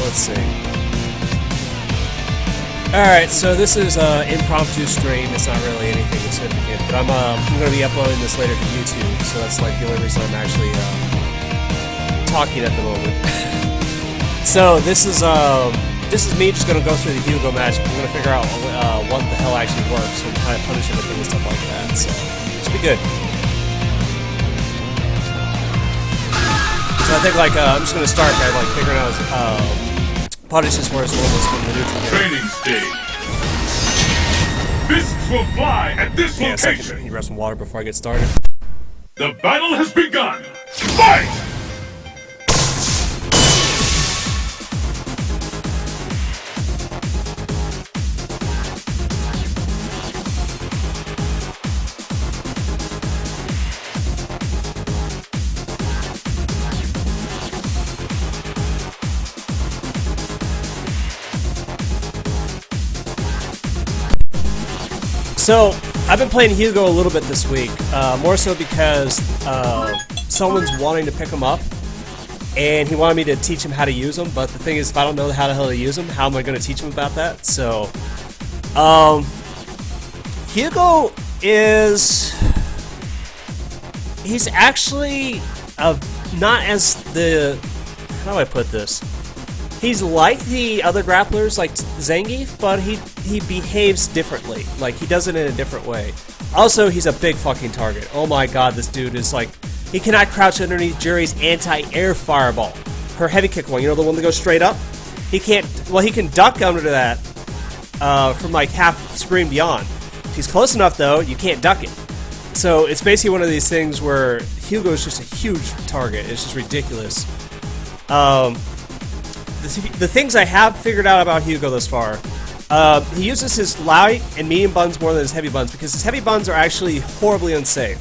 let's see. Alright, so this is an impromptu stream. It's not really anything significant, but I'm going to be uploading this later to YouTube, so that's like the only reason I'm actually talking at the moment. So this is me just going to go through the Hugo match. I'm going to figure out what the hell actually works and kind of punish everything and stuff like that, so it should be good. So I think like I'm just going to start by like figuring out punishes for his levels from the neutral game. Training stage. Fists will fly at this location. Second, you grab some water before I get started. The battle has begun. Fight! So, I've been playing Hugo a little bit this week, more so because someone's wanting to pick him up, and he wanted me to teach him how to use him, but the thing is, if I don't know how the hell to use him, how am I going to teach him about that? So, Hugo is... he's actually not as the... how do I put this? He's like the other grapplers, like Zangief, but he behaves differently. Like, he does it in a different way. Also, he's a big fucking target. Oh my god, this dude is like... he cannot crouch underneath Juri's anti-air fireball. Her heavy kick one, you know, the one that goes straight up? He can't... well, he can duck under that from like half screen beyond. If he's close enough, though, you can't duck it. So, it's basically one of these things where Hugo's just a huge target. It's just ridiculous. The things I have figured out about Hugo thus far, he uses his light and medium buns more than his heavy buns because his heavy buns are actually horribly unsafe.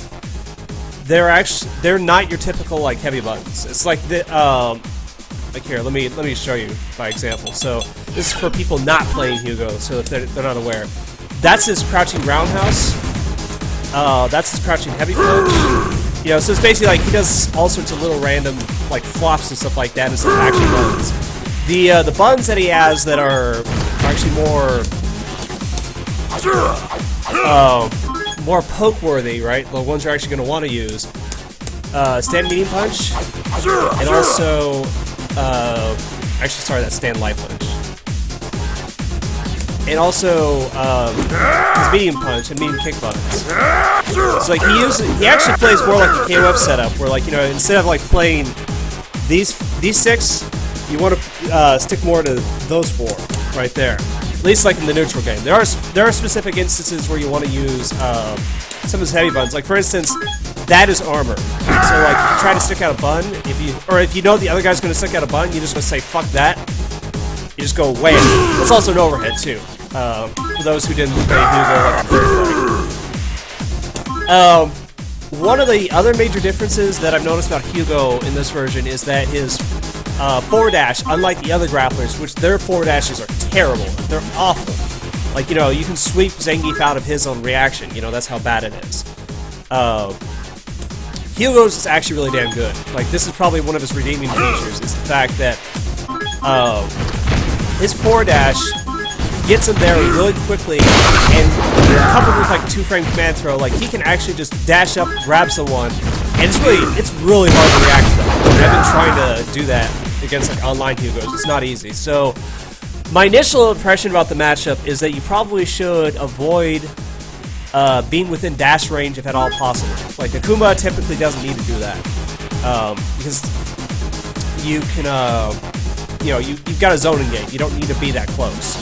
They're not your typical like heavy buns. It's like the like here. Let me show you by example. So this is for people not playing Hugo, so if they're not aware. That's his crouching roundhouse. That's his crouching heavy punch. You know, so it's basically like he does all sorts of little random like flops and stuff like that instead of actually buns. The buns that he has that are actually more poke-worthy, right? The ones you're actually going to want to use. Stand medium punch, and also, actually, sorry, that's stand light punch. And also, his medium punch and medium kick buttons. So like he actually plays more like a KOF setup, where like, you know, instead of like playing these six, you want to stick more to those four right there. At least like in the neutral game. There are specific instances where you want to use some of his heavy buns. Like for instance, that is armor. So like if you try to stick out a bun, if you know the other guy's going to stick out a bun, you just want to say fuck that. You just go wham. That's also an overhead too. For those who didn't play Hugo like one of the other major differences that I've noticed about Hugo in this version is that his forward dash, unlike the other grapplers, which their forward dashes are terrible. They're awful. Like, you know, you can sweep Zangief out of his own reaction. You know, that's how bad it is. Hugo's is actually really damn good. Like, this is probably one of his redeeming features, is the fact that his forward dash gets him there really quickly, and coupled with like a 2-frame command throw, like he can actually just dash up, grab someone, and it's really hard to react to that. I've been trying to do that against like online Hugos. It's not easy. So my initial impression about the matchup is that you probably should avoid being within dash range if at all possible. Like Akuma typically doesn't need to do that because you can, you know, you've got a zoning gate. You don't need to be that close.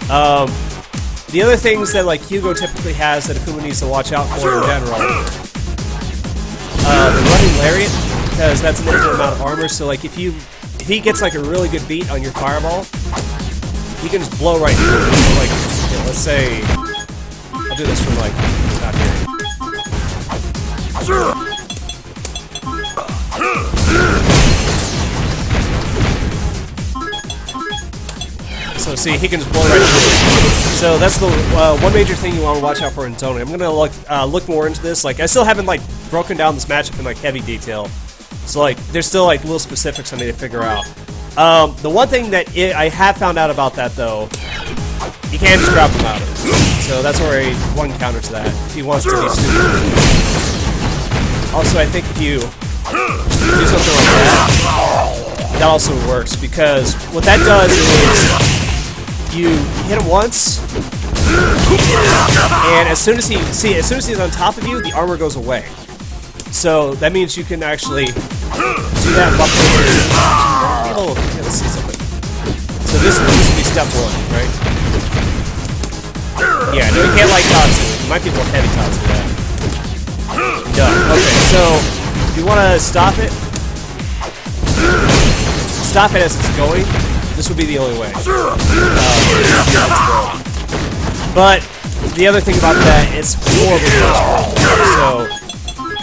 The other things that like Hugo typically has that Akuma needs to watch out for in general, the running lariat, because that's an infinite amount of armor. So like if he gets like a really good beat on your fireball, he can just blow right through it. So like, you know, let's say I'll do this from like out here. So see, he can just blow right through. So that's the one major thing you want to watch out for in zoning. I'm gonna look more into this. Like I still haven't like broken down this matchup in like heavy detail. So like there's still like little specifics I need to figure out. The one thing that I have found out about that, though, you can't just grab him out of it. So that's already one counter to that, if he wants to be stupid. Also, I think if you do something like that also works, because what that does is you hit him once, and as soon as he's on top of you, the armor goes away. So that means you can actually do that while let's see something. So this would be step one, right? Yeah, no, you can't like Tatsu. You might be more heavy Tatsu that. Done. Okay, so if you want to stop it as it's going, this would be the only way. But the other thing about that, it's horrible. So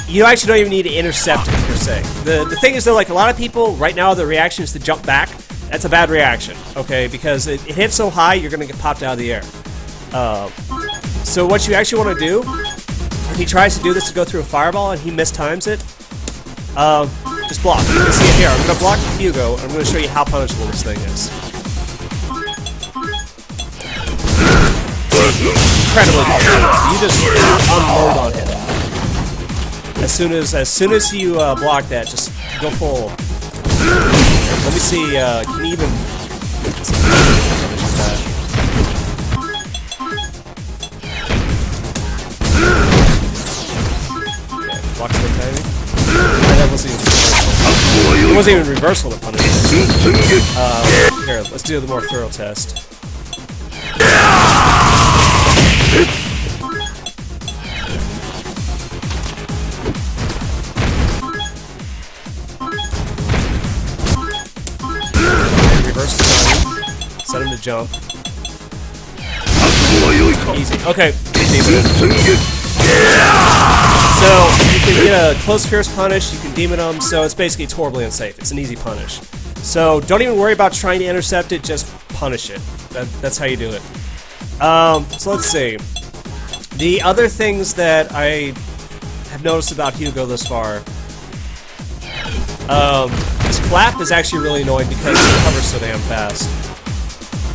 you actually don't even need to intercept it, per se. The thing is, though, like a lot of people, right now, the reaction is to jump back. That's a bad reaction, okay? Because it hits so high, you're going to get popped out of the air. So what you actually want to do, if he tries to do this to go through a fireball and he mistimes it, just block. You can see it here. I'm going to block Hugo, and I'm going to show you how punishable this thing is. Incredibly punishable. You just unload on him. As soon as you block that, just go full. Let me see. Can you even? Block the timing. That wasn't even reversal. It wasn't even reversal to punish it. Here, let's do the more thorough test. Reverse the timing. Set him to jump. Easy. Okay. So, you can get a close fierce punish, you can demon him, so it's horribly unsafe. It's an easy punish. So, don't even worry about trying to intercept it, just punish it. That's how you do it. So let's see. The other things that I have noticed about Hugo thus far, his clap is actually really annoying because it recovers so damn fast.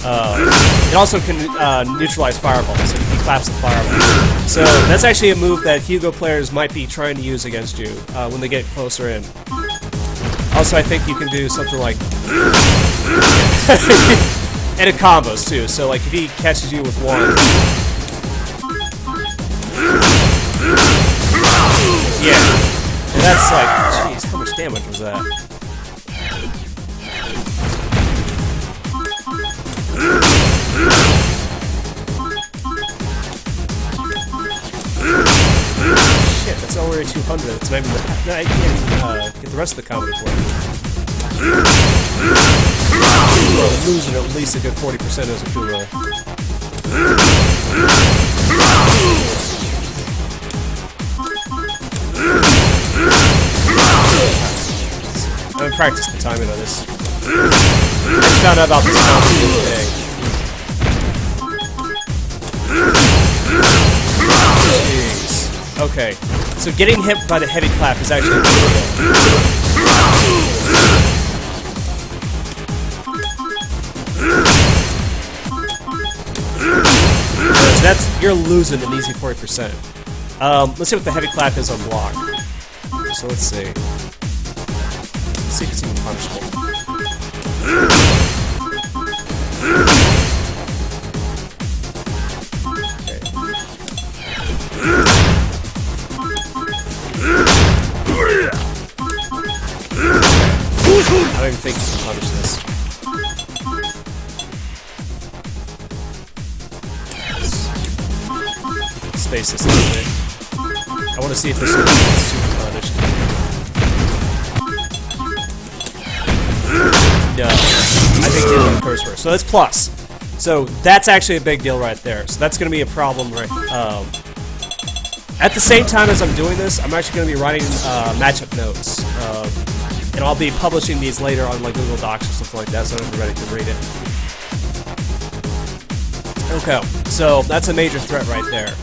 It also can neutralize fireballs if he claps the fireball. So that's actually a move that Hugo players might be trying to use against you when they get closer in. Also, I think you can do something like... and it combos too, so like if he catches you with one... Yeah. And that's like... Jeez, how much damage was that? Shit, that's already 200. It's not even. No, I can't get the rest of the combo for it. We're losing at least a good 40% as a Kuro. I haven't practiced the timing on this. I just found out about this combo the other day. Jeez. Okay, so getting hit by the heavy clap is actually a big deal. You're losing an easy 40%. Let's see what the heavy clap is on block. So let's see. Let's see if it's even punishable. I don't even think you can punish this. Let's space this a little bit. I want to see if this one is super punished. No. I think the curse first. So that's plus. So that's actually a big deal right there. So that's going to be a problem, right? At the same time as I'm doing this, I'm actually going to be writing matchup notes. And I'll be publishing these later on like Google Docs or something like that, so everybody can read it. Okay, so that's a major threat right there.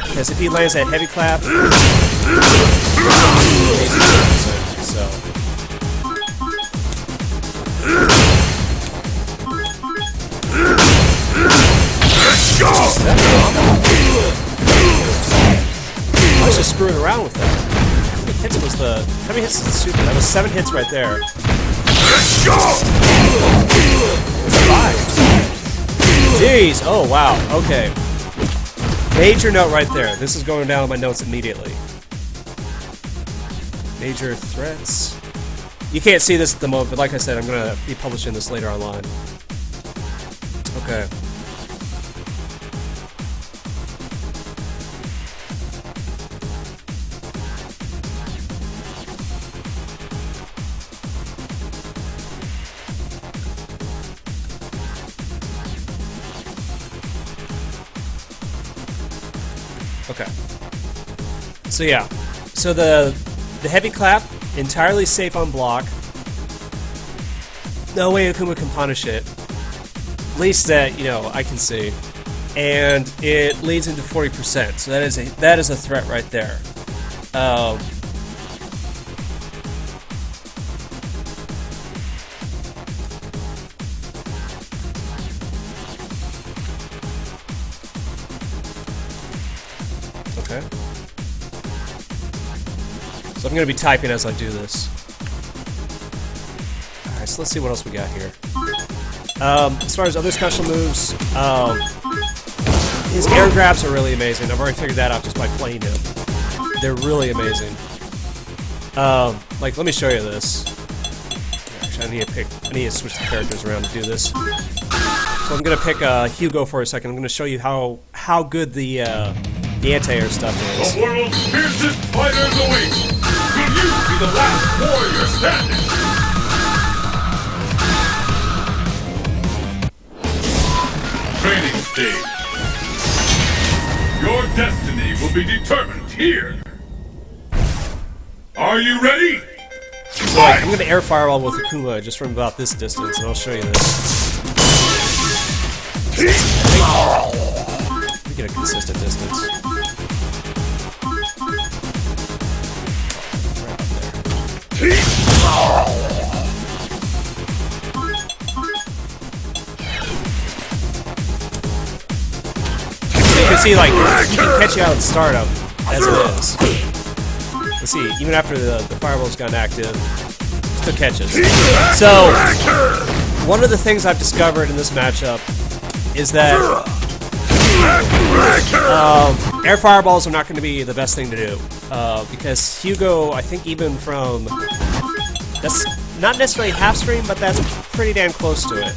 Because if he lands that heavy clap, so How many hits is stupid? That was 7 hits right there. Let's go! It's 5. Jeez. Oh, wow. Okay. Major note right there. This is going down on my notes immediately. Major threats. You can't see this at the moment, but like I said, I'm going to be publishing this later online. Okay. Okay. So yeah. So the heavy clap, entirely safe on block. No way Akuma can punish it. At least that, you know, I can see. And it leads into 40%. So that is a threat right there. Okay. So I'm going to be typing as I do this. Alright, so let's see what else we got here. As far as other special moves, his air grabs are really amazing. I've already figured that out just by playing him. They're really amazing. Like, let me show you this. Actually, I need to switch the characters around to do this. So I'm going to pick Hugo for a second. I'm going to show you how good the anti-air stuff is. The world's fiercest fighters await! Will you be the last warrior standing? Training stage. Your destiny will be determined here. Are you ready? So like, I'm going to air fireball with Akuma just from about this distance, and I'll show you this. Let me get a consistent distance. So you can see, like, he can catch you out at startup as it is. Let's see, even after the fireball's gone active, still catches. So, one of the things I've discovered in this matchup is that air fireballs are not going to be the best thing to do. Because Hugo, I think even from... That's not necessarily half stream, but that's pretty damn close to it.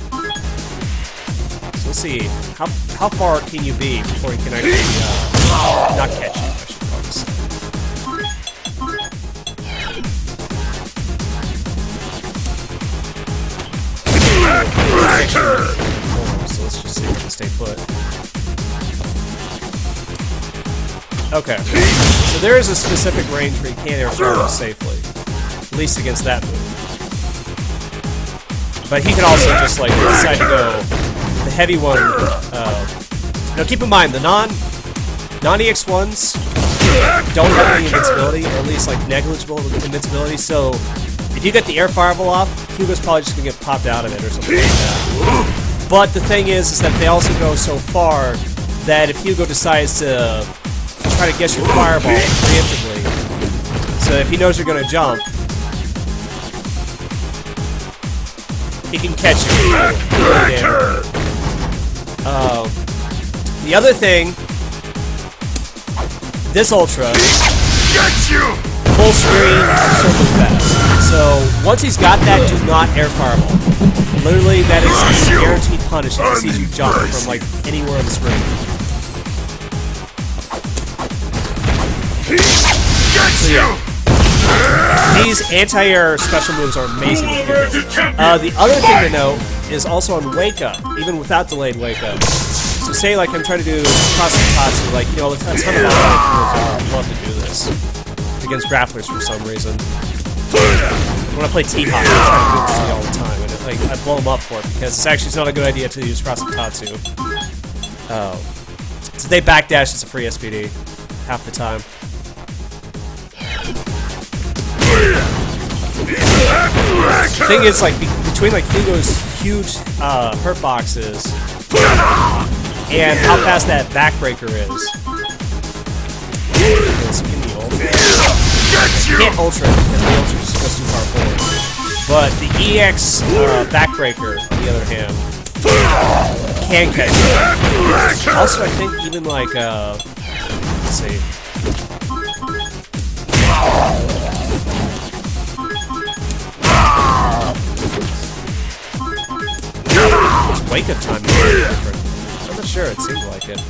So let's see, how far can you be before he can actually not catch you, I should probably say. So let's just see if we can stay put. Okay, so there is a specific range where you can't air fireball safely. At least against that move. But he can also just like decide to go the heavy one. Now keep in mind the non-EX1s don't have any invincibility, or at least like negligible invincibility. So if you get the air fireball off, Hugo's probably just gonna get popped out of it or something like that. But the thing is that they also go so far that if Hugo decides to try to get your fireball preemptively, so if he knows you're gonna jump, he can catch you. The other thing, this Ultra, full screen, super fast. So once he's got that, do not air fireball. Literally, that is a guaranteed punish if he sees you jump from like anywhere on the screen. So yeah. These anti-air special moves are amazing. The other thing to note is also on Wakeup, even without delayed Wakeup. So say like I'm trying to do cross Tatsu, like, you know, a ton of automatic moves are. I'd love to do this against grapplers for some reason. When I play T-Hop, I try to do this all the time, and like I blow them up for it because it's not a good idea to use cross Tatsu. So they backdash, it's a free SPD half the time. The thing is, like, between like Hugo's huge hurt boxes and how fast that backbreaker is. You can't ultra because the ultra just goes too far forward. But the EX backbreaker, on the other hand, can catch you. Also, I think even like, let's see. His wake-up time is very different. I'm not sure, it seems like it.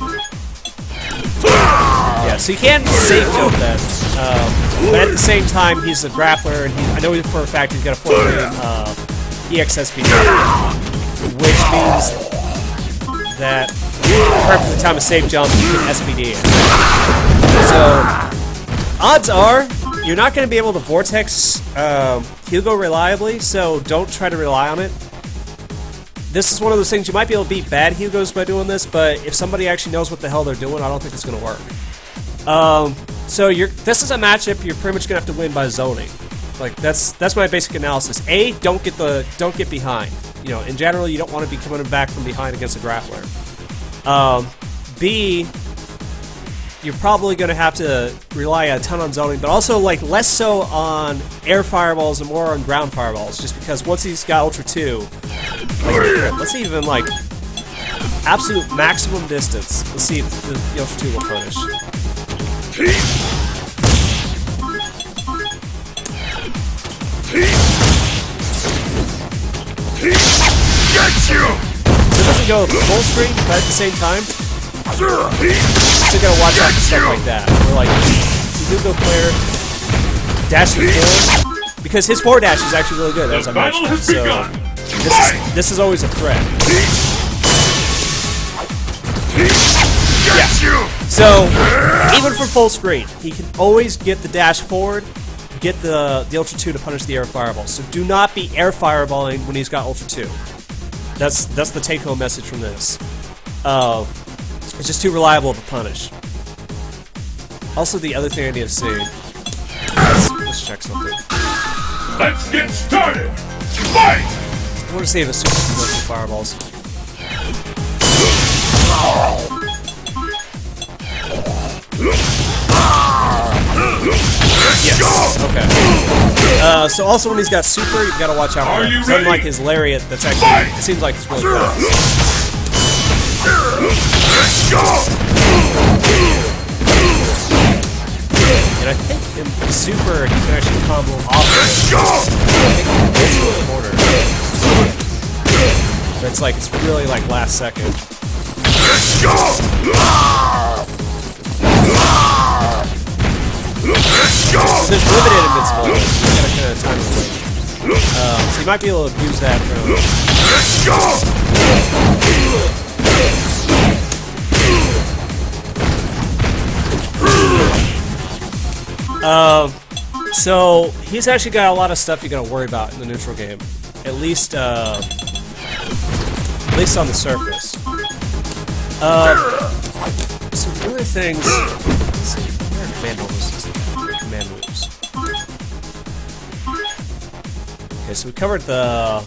Yeah, so you can safe jump that, but at the same time, he's a grappler, and I know for a fact he's got a 4-frame EX SPD, which means that perfect time of safe jump, you can SPD it. So, odds are, you're not going to be able to vortex Hugo reliably, so don't try to rely on it. This is one of those things you might be able to beat bad Hugos by doing this, but if somebody actually knows what the hell they're doing, I don't think it's going to work. So this is a matchup you're pretty much going to have to win by zoning. Like that's my basic analysis. A, don't get behind. You know, in general, you don't want to be coming back from behind against a grappler. B, you're probably going to have to rely a ton on zoning, but also like less so on air fireballs and more on ground fireballs, just because once he's got Ultra 2, like, let's see even like absolute maximum distance. Let's see if the Ultra 2 will punish. Get you! So it doesn't go full screen, but at the same time, you still gotta watch out for stuff like that. Where like, you do go player, dashing forward, because his forward dash is actually really good, as I mentioned. So this is always a threat. Yeah. So even from full screen, he can always get the dash forward, get the Ultra 2 to punish the air fireball. So do not be air fireballing when he's got Ultra 2. That's the take-home message from this. It's just too reliable of a punish. Also, the other thing I need to see. Let's check something. Let's get started! Fight! I want to see if it's super commercial fireballs. Yes. Okay. So also when he's got super, you've got to watch out for it. It's unlike his lariat, that's actually, it seems like it's really fast. And I think in super, he can actually combo off of it. I think he can go to a corner. But it's like, it's really like last second. There's limited invincibility. You gotta kind of time it. So you might be able to use that from. So he's actually got a lot of stuff you gotta worry about in the neutral game. At least on the surface. Some other things. Let's see. Where are command moves? Command moves. Okay, so we covered the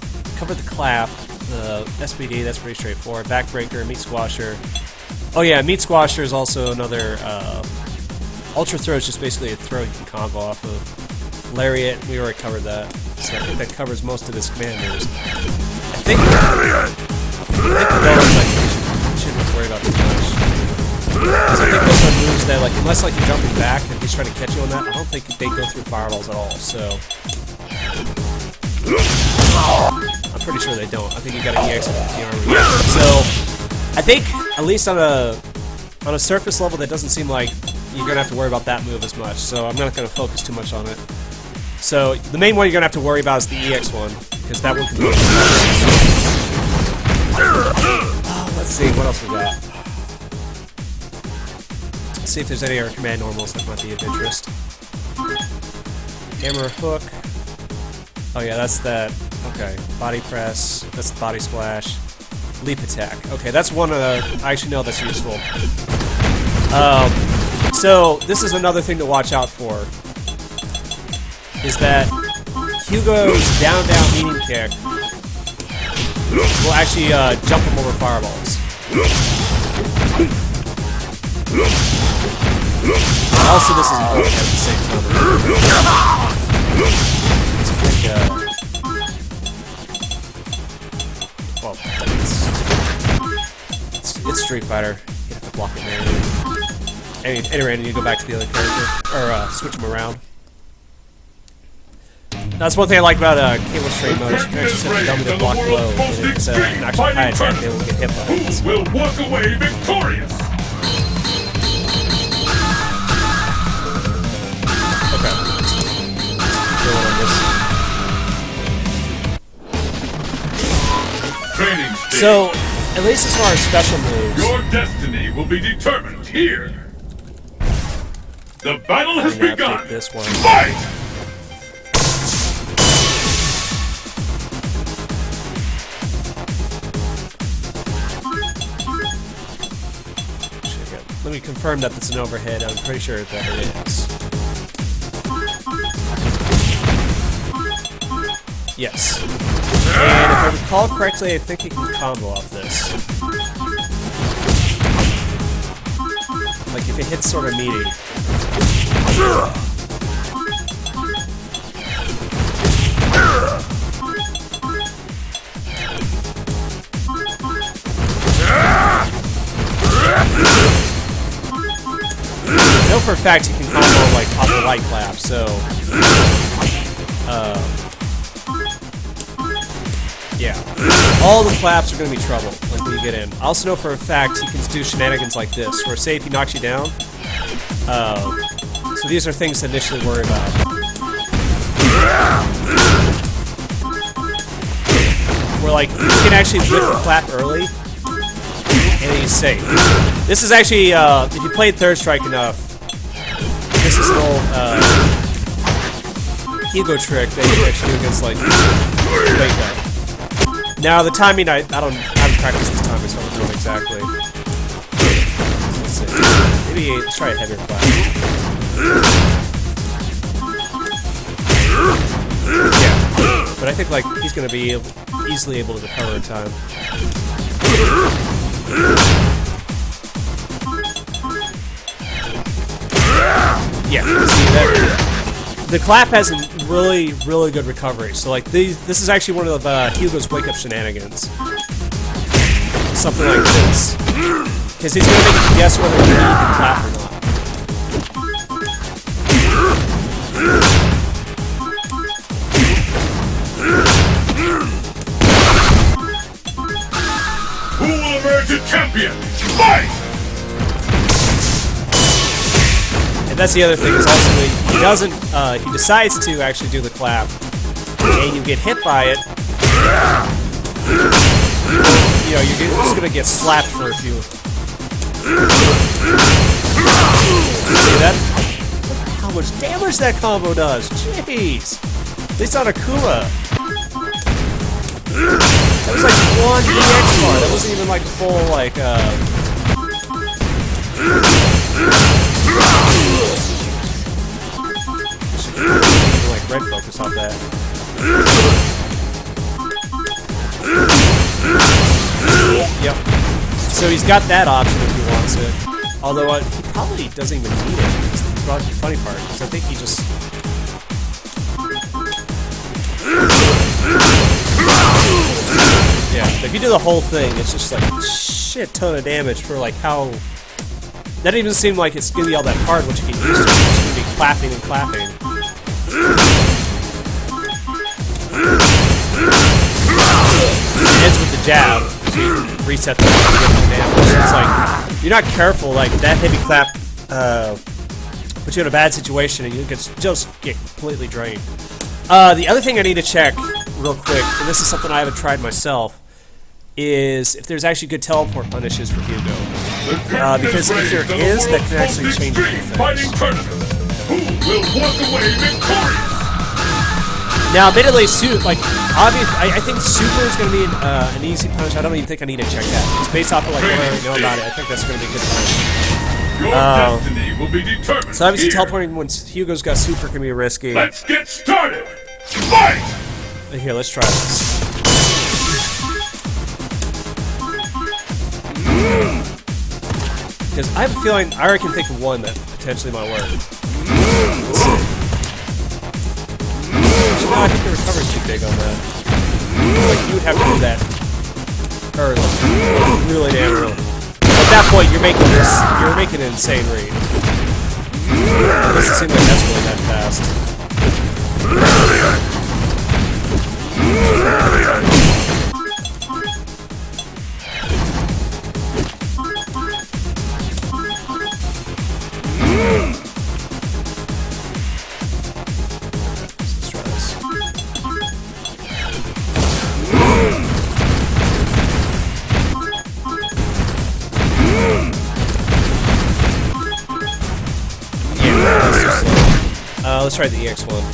clap, the SPD. That's pretty straightforward. Backbreaker, meat squasher. Oh yeah, meat squasher is also another. Ultra throw is just basically a throw you can combo off of. Lariat, we already covered that. So I think that covers most of his command moves. I think those like shouldn't worry about too much. Because I think those are moves that, like, unless like you're jumping back and he's trying to catch you on that, I don't think they go through fireballs at all. So I'm pretty sure they don't. I think you got to EX with the armor. So I think at least on a surface level, that doesn't seem like you're gonna have to worry about that move as much. So I'm not gonna focus too much on it. So the main one you're gonna have to worry about is the EX one, because that one can go. Let's see what else we got. Let's see if there's any other command normals that might be of interest. Hammer hook. Oh yeah, that's that. Okay, body press. That's the body splash. Leap attack. Okay, that's one. I actually know that's useful. So this is another thing to watch out for. Is that Hugo's down meaning kick will actually jump him over fireballs. Also, this is an overhead at the same time. Well, it's Street Fighter. You have to block it manually. Anyway, I need to go back to the other character, or switch them around. That's one thing I like about cable straight mode. You can actually set the dummy to block low, and if it's an actual high attack, they will get hit by it. Who will walk away victorious? Okay. Going on this. Training stage. So, at least as far as special moves, Your destiny will be determined here. The battle has I'm gonna begun. pick this one. Fight! Let me confirm that it's an overhead. I'm pretty sure that it is. Yes. And if I recall correctly, I think you can combo off this. Like if it hits sort of meaty. I know for a fact you can combo like off the light clap, so yeah. All the claps are gonna be trouble, like when you get in. I also know for a fact he can do shenanigans like this, where say if he knocks you down, so these are things to initially worry about. Where like you can actually lift the clap early, and he's safe. This is actually, if you played Third Strike enough, this is an old Hugo trick that you can actually do against like Wakeup. Now the timing, I haven't practiced this timing, so I don't know exactly. So let's see. Maybe let's try a heavier clap. Yeah, but I think like he's gonna be easily able to recover in time. Yeah, see that. The clap has a really, really good recovery. So like this is actually one of Hugo's wake-up shenanigans. Something like this, because he's gonna make you guess whether you need the clap or not. Who will emerge a champion? Fight! That's the other thing is also if he doesn't, if he decides to actually do the clap, and you get hit by it, you know, you're just gonna get slapped for a few. See that? Look how much damage that combo does. Jeez, at least on Akuma. That was like one EX bar. That wasn't even like a full like. Like red focus off that. Yep. So he's got that option if he wants it. Although he probably doesn't even need it. It's the funny part, because I think he just. Yeah. If you do the whole thing, it's just like a shit ton of damage for like how. That doesn't even seem like it's gonna be all that hard once you get used to it. It's just gonna be clapping and clapping. It ends with the jab, so you can reset the damage. It's like, you're not careful, like that heavy clap puts you in a bad situation and you can just get completely drained. The other thing I need to check real quick, and this is something I haven't tried myself, is if there's actually good teleport punishes for Hugo. Because if there is, that can actually change a few things. Who will walk away victorious? Now, admittedly, I think Super is going to be an easy punish. I don't even think I need to check that. It's based off of like what I already know about it. I think that's going to be a good punish. Your destiny will be determined. So obviously, teleporting once Hugo's got Super can be risky. Let's get started. Fight! Here, let's try this. Because I have a feeling I already can think of one that potentially might work. Let's see. No, I think the recovery's too big on that. Like, you would have to do that early. Really damn early. At that point, you're making an insane read. It doesn't seem like that's really that fast. Let's try this. Let's try the EX one.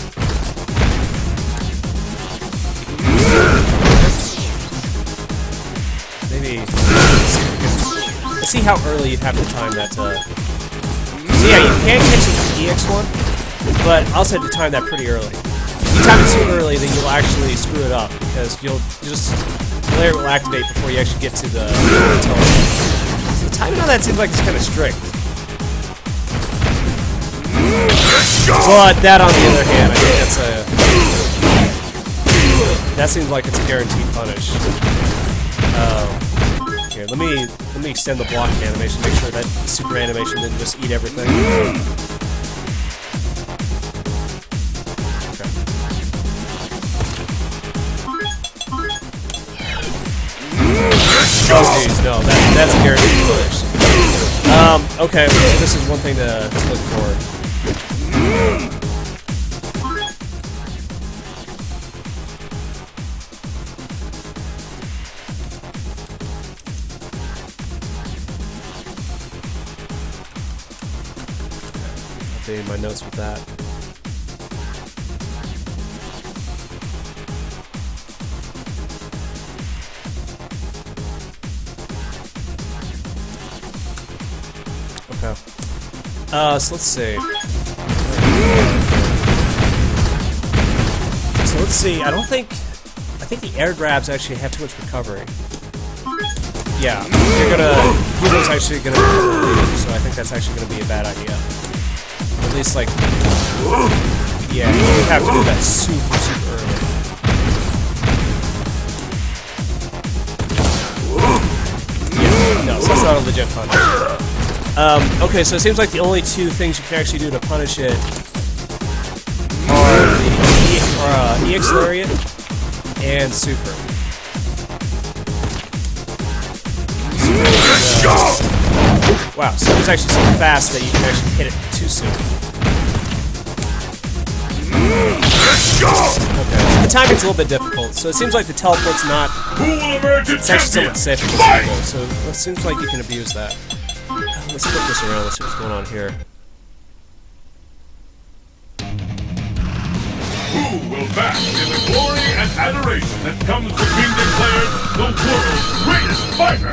Maybe. Let's see how early you'd have to time that. So yeah, you can catch the EX one, but also have to time that pretty early. If you time it too early, then you'll actually screw it up because the layer will activate before you actually get to the teleport. So the timing on that seems like it's kind of strict. But that, on the other hand, I think that seems like it's a guaranteed punish. Here, let me extend the blocking animation, make sure that super animation didn't just eat everything. Okay. Oh jeez, no, that's a guaranteed punish. Okay, so this is one thing to look for. Updating my notes with that. Okay. So let's see. So let's see. I think the air grabs actually have too much recovery. Yeah, Hugo's actually gonna leave, so I think that's actually gonna be a bad idea. At least, like, yeah, you have to do that super early. Yeah, no, so that's not a legit punish. Okay, so it seems like the only two things you can actually do to punish it are the EX Lariat and Super. Wow, so it's actually so fast that you can actually hit it too soon. Okay, so the timing's a little bit difficult, so it seems like the teleport's not... It's actually somewhat safe against people, so it seems like you can abuse that. Let's flip this around, let's see what's going on here. Who will bask in the glory and adoration that comes from being declared the world's greatest fighter?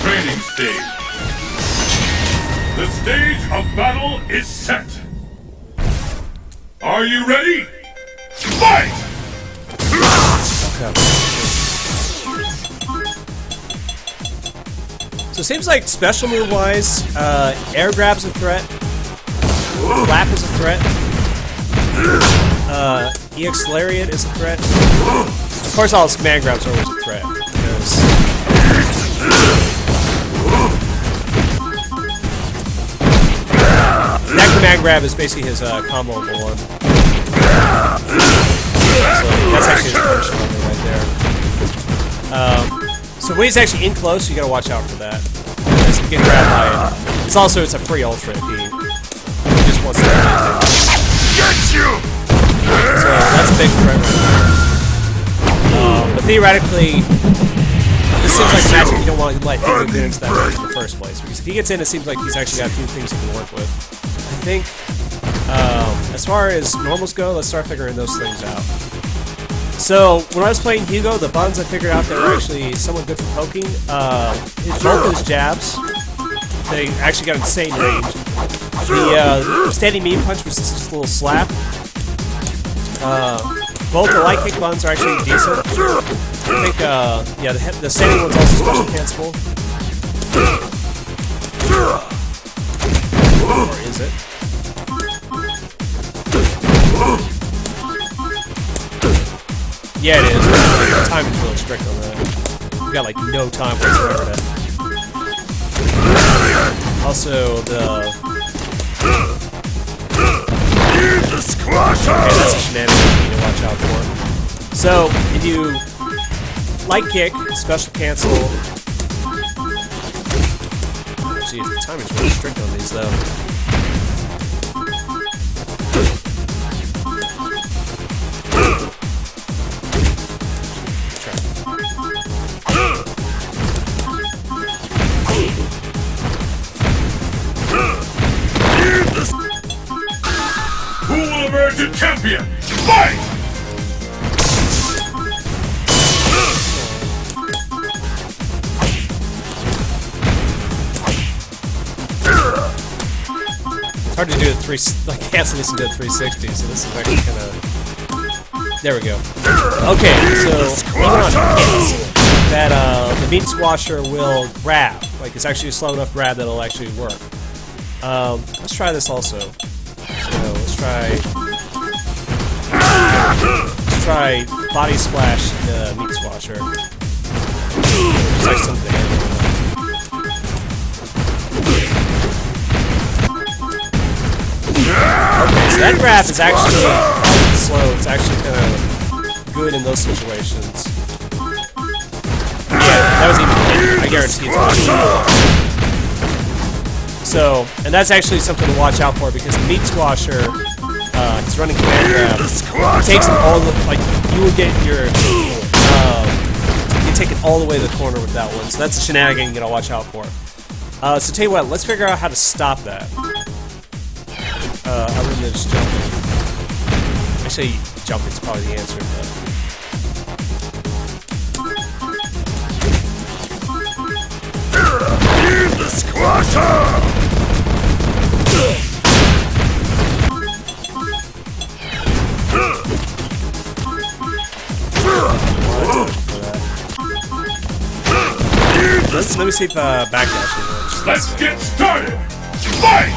Training stage. The stage of battle is set. Are you ready? Fight! Okay. So it seems like special move wise, air grab's a threat, lap is a threat, EX Lariat is a threat. Of course all his command grabs are always a threat, because that command grab is basically his comboable one. So that's actually his punishment right there. So when he's actually in close, you gotta watch out for that. Because you get grabbed by it. It's a free ultra if he just wants to get you! So that's a big threat right there. But theoretically, this seems like a matchup you don't want to let him get into that match in the first place. Because if he gets in, it seems like he's actually got a few things he can work with. I think, as far as normals go, let's start figuring those things out. So, when I was playing Hugo, the buttons I figured out that were actually somewhat good for poking, both of his jabs, they actually got insane range. The standing mean punch was just this little slap. Both the light kick buttons are actually decent. I think, yeah, the standing one's also special cancelable. Or is it? Yeah, it is. The time is really strict on that. We got like no time whatsoever to... Also, the... Okay, that's a shenanigan you need to watch out for. So, if you light kick, special cancel... Jeez, the timing's really strict on these though. Who will emerge a champion? Fight! It's hard to do a cancel this into a 360, so this is actually kind of... There we go. Okay, so even on hits, that the meat squasher will grab. Like, it's actually a slow enough grab that'll actually work. Let's try this also. So let's try body splash meat squasher. It's like something. Okay, so that grab is actually slow. It's actually kind of good in those situations. Yeah, that was even. I guarantee it's not. So, and that's actually something to watch out for because the meat squasher, it's running command grab. It takes it all the you would get your you take it all the way to the corner with that one. So that's a shenanigan you gotta watch out for. So tell you what, let's figure out how to stop that. Other than just jumping. Actually, jumping's probably the answer, but. The squasher! Let me see if backdashing works. Let's get started! Fight!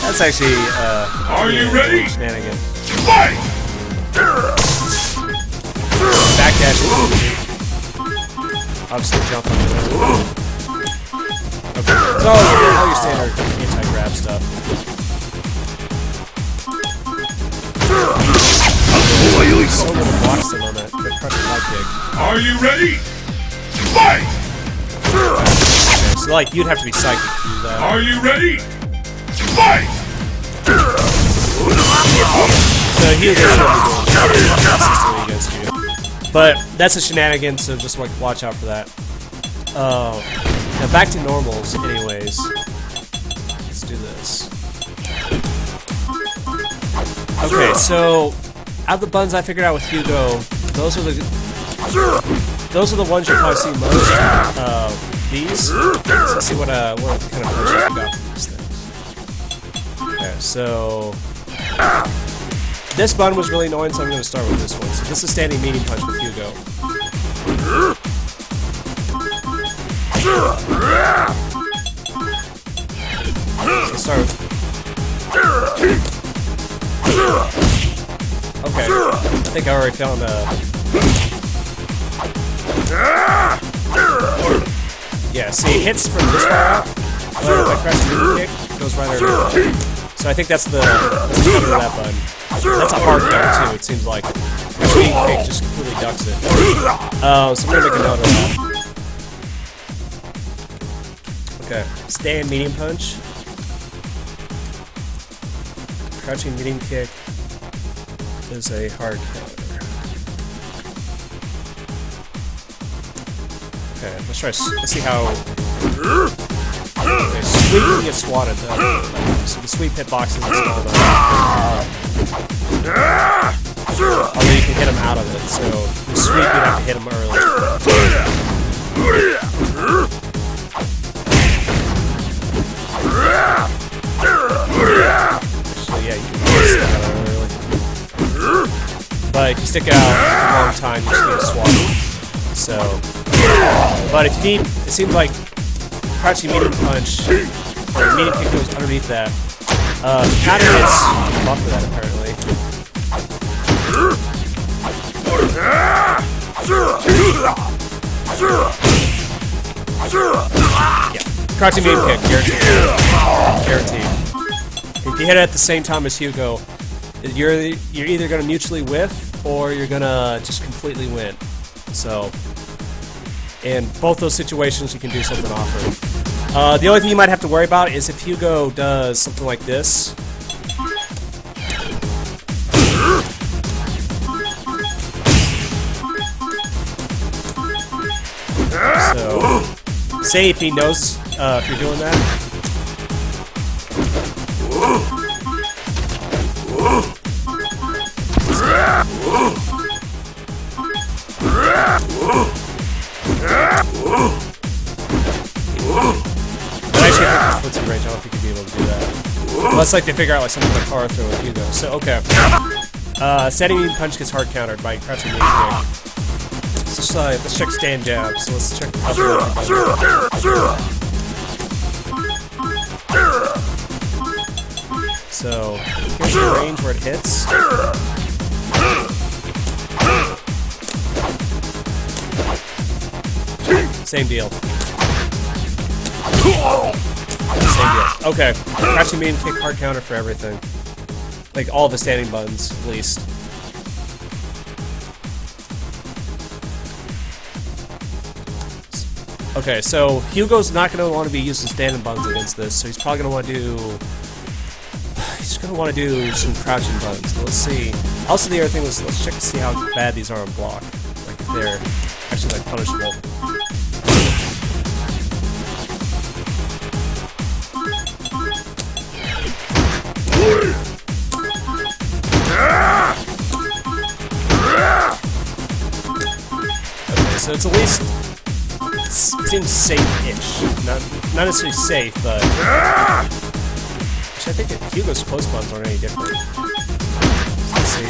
That's actually Are you ready? Shenanigan. Fight! Backdashing. Obviously jumping. Okay. It's all your standard anti-grab stuff. So little blocks them on that crushing light kick. Are you ready? Fight! Okay, so like you'd have to be psychic to do that. Are you ready? Fight! So he was consistently against you. But that's a shenanigan, so just like watch out for that. Now back to normals anyways. Let's do this. Okay, so out of the buttons I figured out with Hugo, those are the ones you'll probably see most. These. So let's see what kind of punches we got from these things. Okay, so this button was really annoying, so I'm going to start with this one. So this is standing medium punch with Hugo. So start with... Okay, I think I already found yeah, see, it hits from this far out, but if I press the kick, it goes right over. So I think that's the cover of that button. That's a hard duck too, it seems like. The kick just completely ducks it. So I'm gonna make a note of that. Okay, stand medium punch. Crouching medium kick is a hard counter. Okay, let's see how... Okay, sweep can get swatted though. So the sweep hitbox isn't small enough. Although you can hit him out of it, so the sweep you'd have to hit him early. Actually, yeah, you can stick out early. But if you stick out a long time, you just get swatted. So... But if you need, it seems like crouching medium punch or medium kick goes underneath that. Counter hits buff for that apparently. Yeah, crouching medium kick, guaranteed. If you hit it at the same time as Hugo, you're either gonna mutually whiff or you're gonna just completely win. So, in both those situations, you can do something awesome. The only thing you might have to worry about is if Hugo does something like this. So, say if he knows if you're doing that. Footsie range, I don't know if you could be able to do that. Unless like they figure out like something like power throw with Hugo. So okay. Standing medium punch gets hard countered by crouching medium kick. So let's check stand jab. So let's check the So here's the range where it hits. Same deal. Same deal. Okay. Crouching medium kick, hard counter for everything. Like all the standing buttons, at least. Okay, so Hugo's not going to want to be using standing buttons against this, so he's probably going to want to do... He's going to want to do some crouching buttons, but let's see. Also, the other thing was, let's check to see how bad these are on block. Like, if they're actually, like, punishable. Okay, so it's at least... It seems safe-ish. Not necessarily safe, but... Actually, I think Hugo's close buttons aren't any different. Let's see.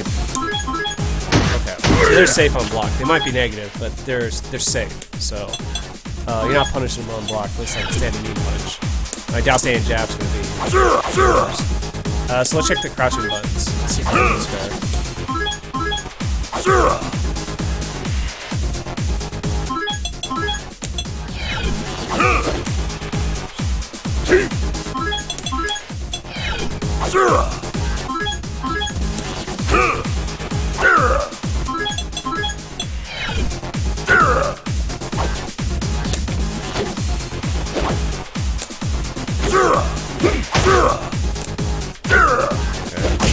Okay, so they're safe on block. They might be negative, but they're safe. So you're not punishing them on block. At least like standing knee punch. I doubt standing jab's gonna be worse. So let's check the crouching buttons. Let's see how these fare.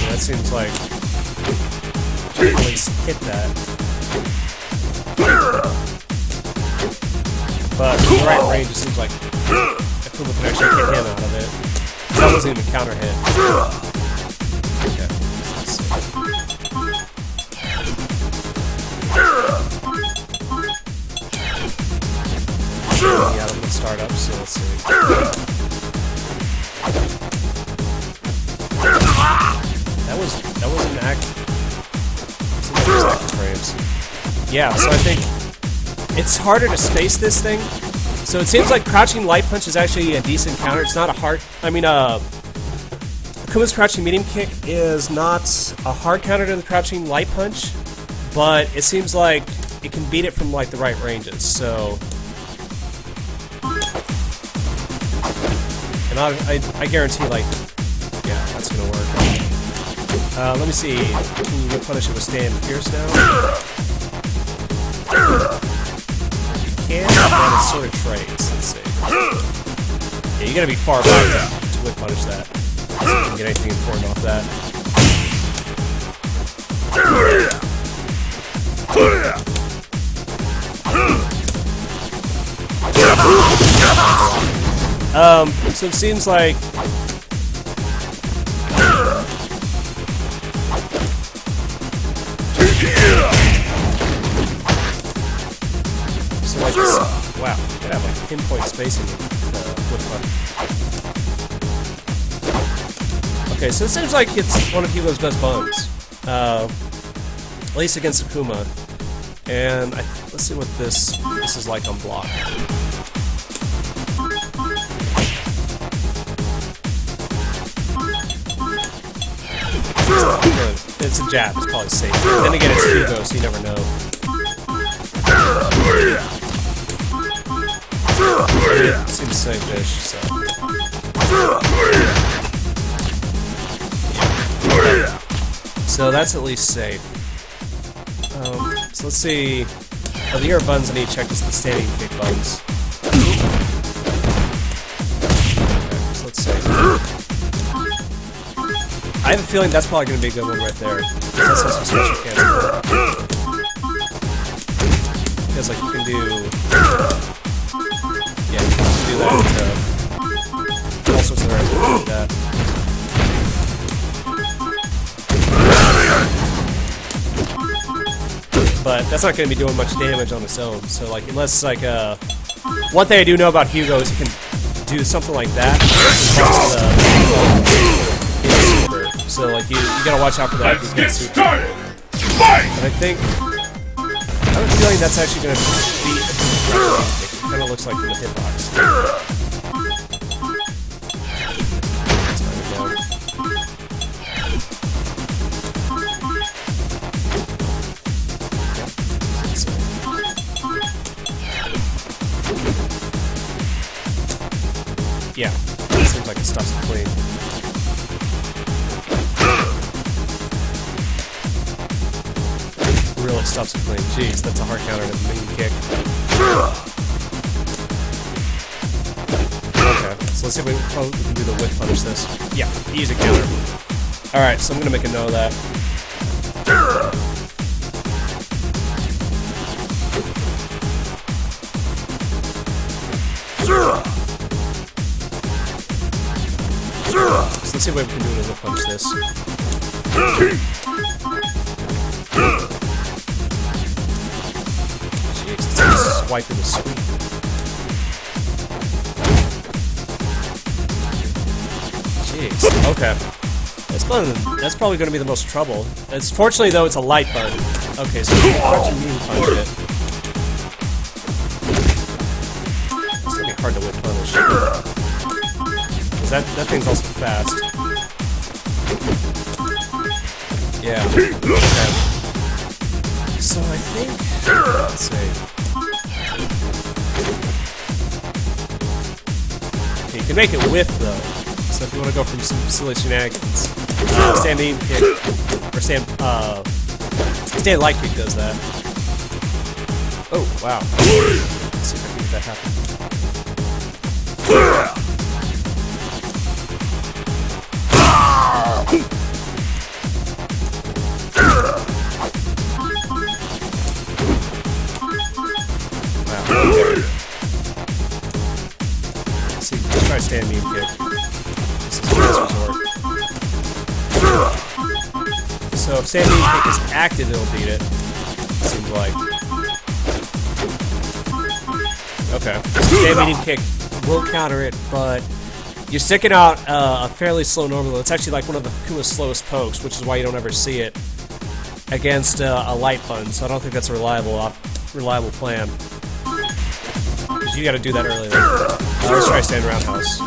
That seems like at least hit that. But in the right range, it seems like Akuma can actually hit him out of it. That wasn't even a counter hit. Okay, let's see. Yeah, I'm gonna start up, so let's see. That wasn't active. It was active frames. Yeah, so I think it's harder to space this thing. So it seems like crouching light punch is actually a decent counter. It's not a hard... I mean, Akuma's crouching medium kick is not a hard counter to the crouching light punch, but it seems like it can beat it from like the right ranges. So, and I guarantee like, yeah, that's gonna work. Let me see. Can you punish it with stand fierce now? Can, and it's sort of trades. Let's see. Yeah, you gotta be far back to whip punish that. So you can get anything important off that. So it seems like wow, you could have like pinpoint spacing with okay, so it seems like it's one of Hugo's best buttons. At least against Akuma. And let's see what this is like on block. It's a jab, it's probably safe. Then again, it's Hugo, so you never know. It seems safe-ish, so. So that's at least safe. So let's see. Oh, the air buttons I need to check is the standing kick buttons. Okay, so let's see. I have a feeling that's probably going to be a good one right there. That's also special cancel. Because, like, you can do... Yeah, you can do that to... All sorts of ways to do that. But that's not going to be doing much damage on its own. So, like, unless, like, one thing I do know about Hugo is he can do something like that. So, like, you gotta watch out for that. Let's get started! Fight! And I think... I have a feeling that's actually gonna beat... It kind of looks like from the hitbox. Yeah, it seems like it stops it clean. Really stops it clean. Jeez, that's a hard counter to the main kick. Okay, so let's see if we can do the whip punish this. Yeah, easy counter. Alright, so I'm gonna make a note of that. So let's see what we can do to whip punch this. Jeez, it's like swiping the sweep. Jeez, okay. That's probably going to be the most trouble. Fortunately, though, it's a light button. Okay, so you can punch and mean punch it. It's going to be hard to whip punish. That thing's also fast. Yeah. Okay. So I think... Let's see. Okay, you can make it whiff, though. So if you want to go from some silly shenanigans. Stand aim kick. Or stand light kick does that. Oh, wow. Let's see if I can make that happen. Let's see, let's try stand beam kick. This is the best resort. So if stand beam kick is active, it'll beat it. Seems like. Okay. Stand beam kick will counter it, but you're sticking out a fairly slow normal. It's actually like one of the Akuma's slowest pokes, which is why you don't ever see it against a light button. So I don't think that's a reliable plan. You gotta do that early. Let's try stand roundhouse.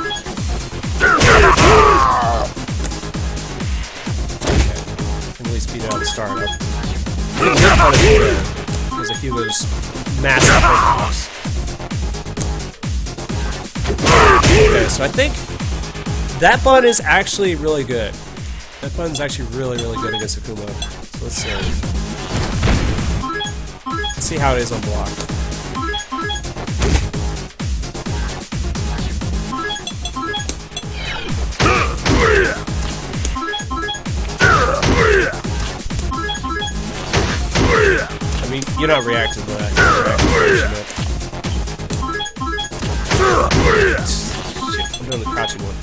Okay. Can at least beat it on the startup. Because of Hugo's massive hitbox. Okay, so I think that button is actually really good. That button's actually really good against Akuma. So let's see. Let's see how it is on block. I mean, you're not reacting to that. Shit, I'm doing the crouching one.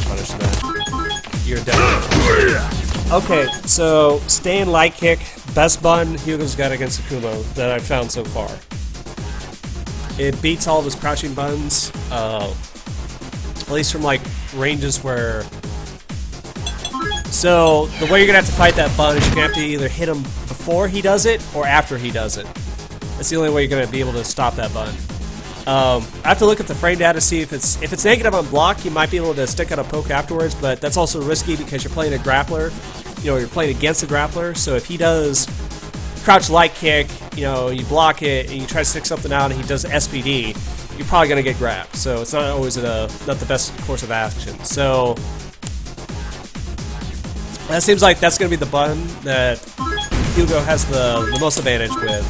Punish that. You're dead. Okay, so stand light kick, best button Hugo's got against Akuma that I've found so far. It beats all of his crouching buttons. At least from like ranges where. So the way you're gonna have to fight that bun is you're gonna have to either hit him before he does it or after he does it. That's the only way you're gonna be able to stop that bun. I have to look at the frame data to see if it's negative on block. You might be able to stick out a poke afterwards, but that's also risky because you're playing a grappler. You know, you're playing against a grappler. So if he does crouch light kick, you know, you block it and you try to stick something out and he does SPD, you're probably gonna get grabbed. So it's not always not the best course of action. So that seems like that's gonna be the button that Hugo has the most advantage with.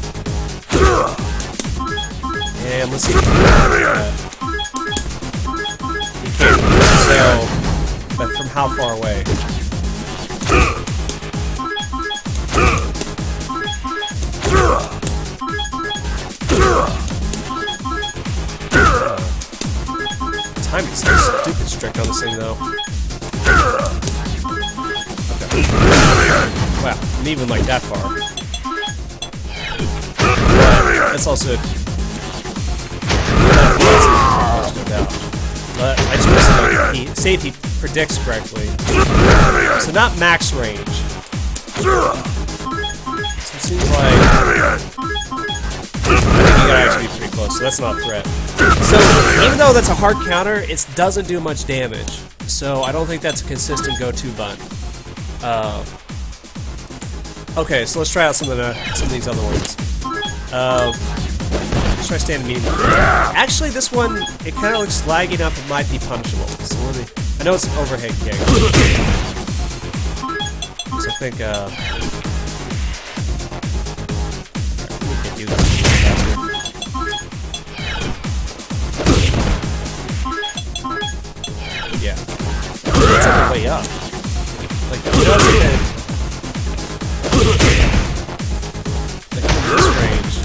And let's see if he can. He can't. So, but from how far away? Timing's so stupid strict on this thing, though. Okay. Wow, and even like that far. But that's also. But I just want to see if he predicts correctly. So not max range. So it seems like I think you gotta actually be pretty close, so that's not a threat. So even though that's a hard counter, it doesn't do much damage. So I don't think that's a consistent go-to button. Okay, so let's try out some of these other ones. Let's try standing medium. Actually, this one, it kind of looks laggy enough it might be punishable. So let me. I know it's an overhead kick. So I think, we can do this faster. Yeah. It's on the way up. Like, it doesn't. Like, in this range.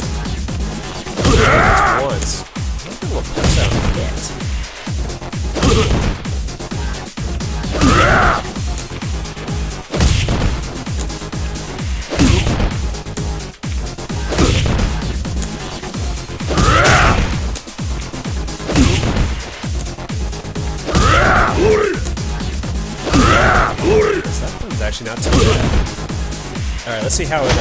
Once. I don't think we'll punch out yet. That one's actually not too bad. Alright, let's see how it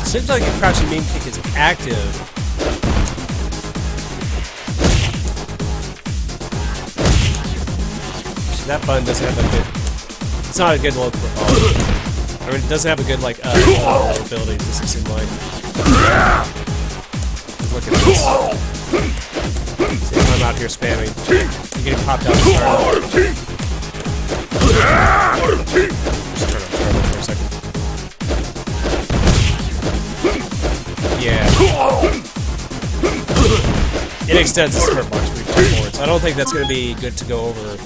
seems like a crouching main kick is active. Actually, that button doesn't have a good. It's not a good low profile. I mean, it doesn't have a good like ability. It doesn't seem like. Look at this. See if I'm out here spamming. You're getting popped out. Just turn on turbo for a second. Yeah. It extends the hurt box forward, so I don't think that's going to be good to go over.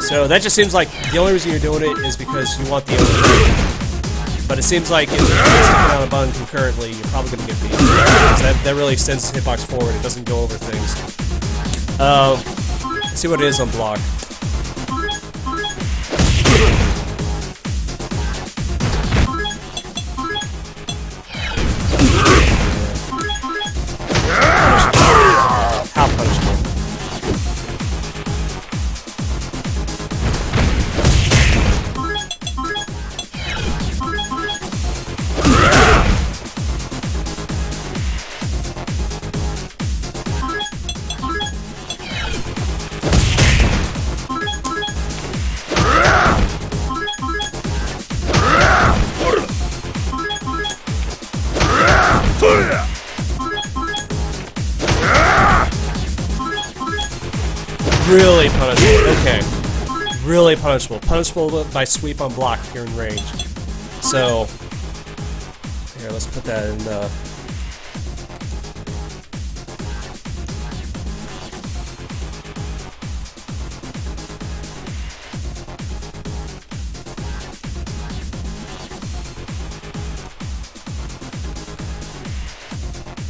So that just seems like the only reason you're doing it is because you want the other. But it seems like if you're sticking on a button concurrently, you're probably going to get beat. That really extends the hitbox forward. It doesn't go over things. Let's see what it is on block. How punishable. Really punishable. Okay. Really punishable. Punishable by sweep on block if you're in range. So, here, let's put that in the.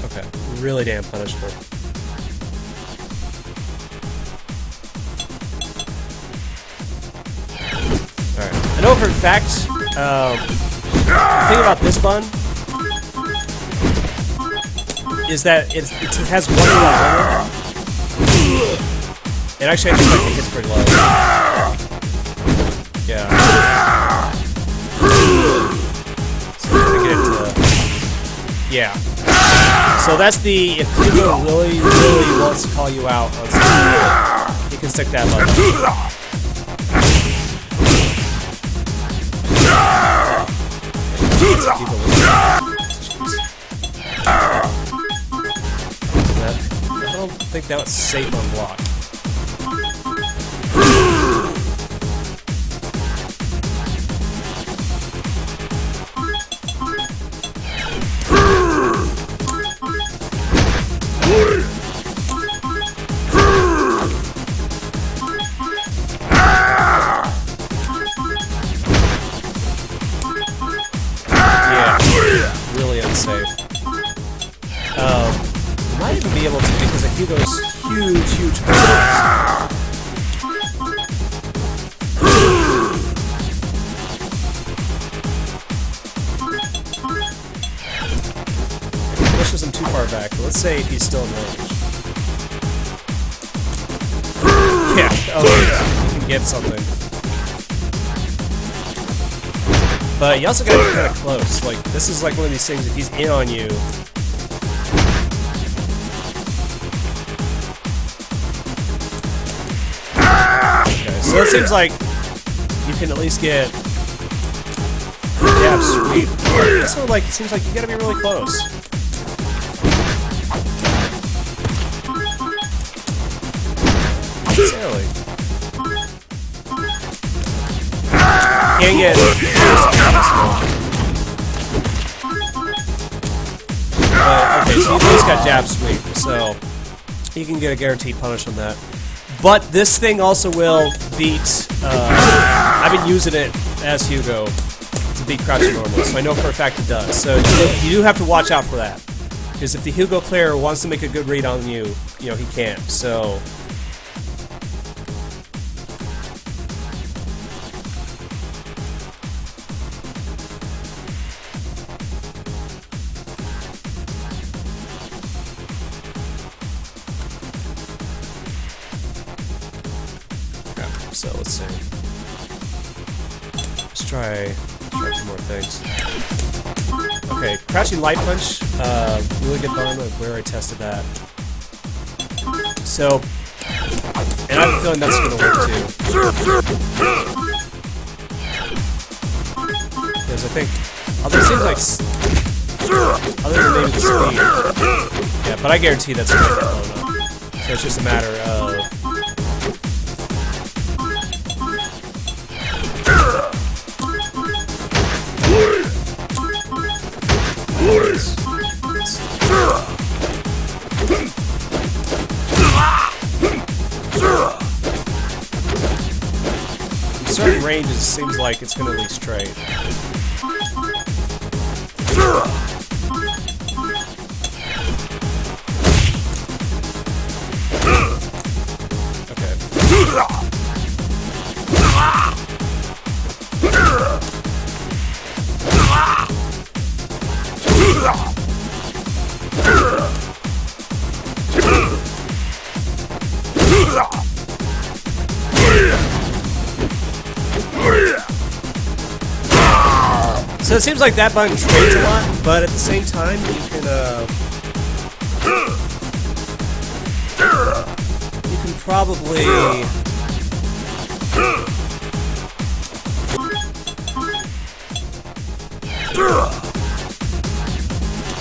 Okay. Really damn punishable. for a fact, the thing about this button is that it has one level. And actually, I think it hits pretty low. Yeah. So we're gonna get it to, yeah. So that's the, if Hugo really wants to call you out on something, you can stick that button. I don't think that was safe on block. Really unsafe. Might even be able to because of Hugo's huge pushes him too far back. But let's say he's still in range. Yeah. Oh, you can get something. But you also gotta be kind of close. Like, this is like one of these things, if he's in on you. Okay, so it seems like you can at least get jab sweep. Also, like, it seems like you gotta be really close. Necessarily. Can't get okay, so he's got jab sweep, so you can get a guaranteed punish on that. But this thing also will beat, I've been using it as Hugo to beat crouching normal, so I know for a fact it does. So you do have to watch out for that. Because if the Hugo player wants to make a good read on you, you know, he can't, so... So let's see. Let's try a few more things. Okay, crouching light punch, really good button of where I tested that. So, and I have a feeling that's gonna work too. Because I think, although it seems like, other than maybe the speed, yeah, but I guarantee that's gonna get low enough. So it's just a matter of. In certain ranges, it seems like it's going to be straight. Okay. So it seems like that button trades a lot, but at the same time, you can probably...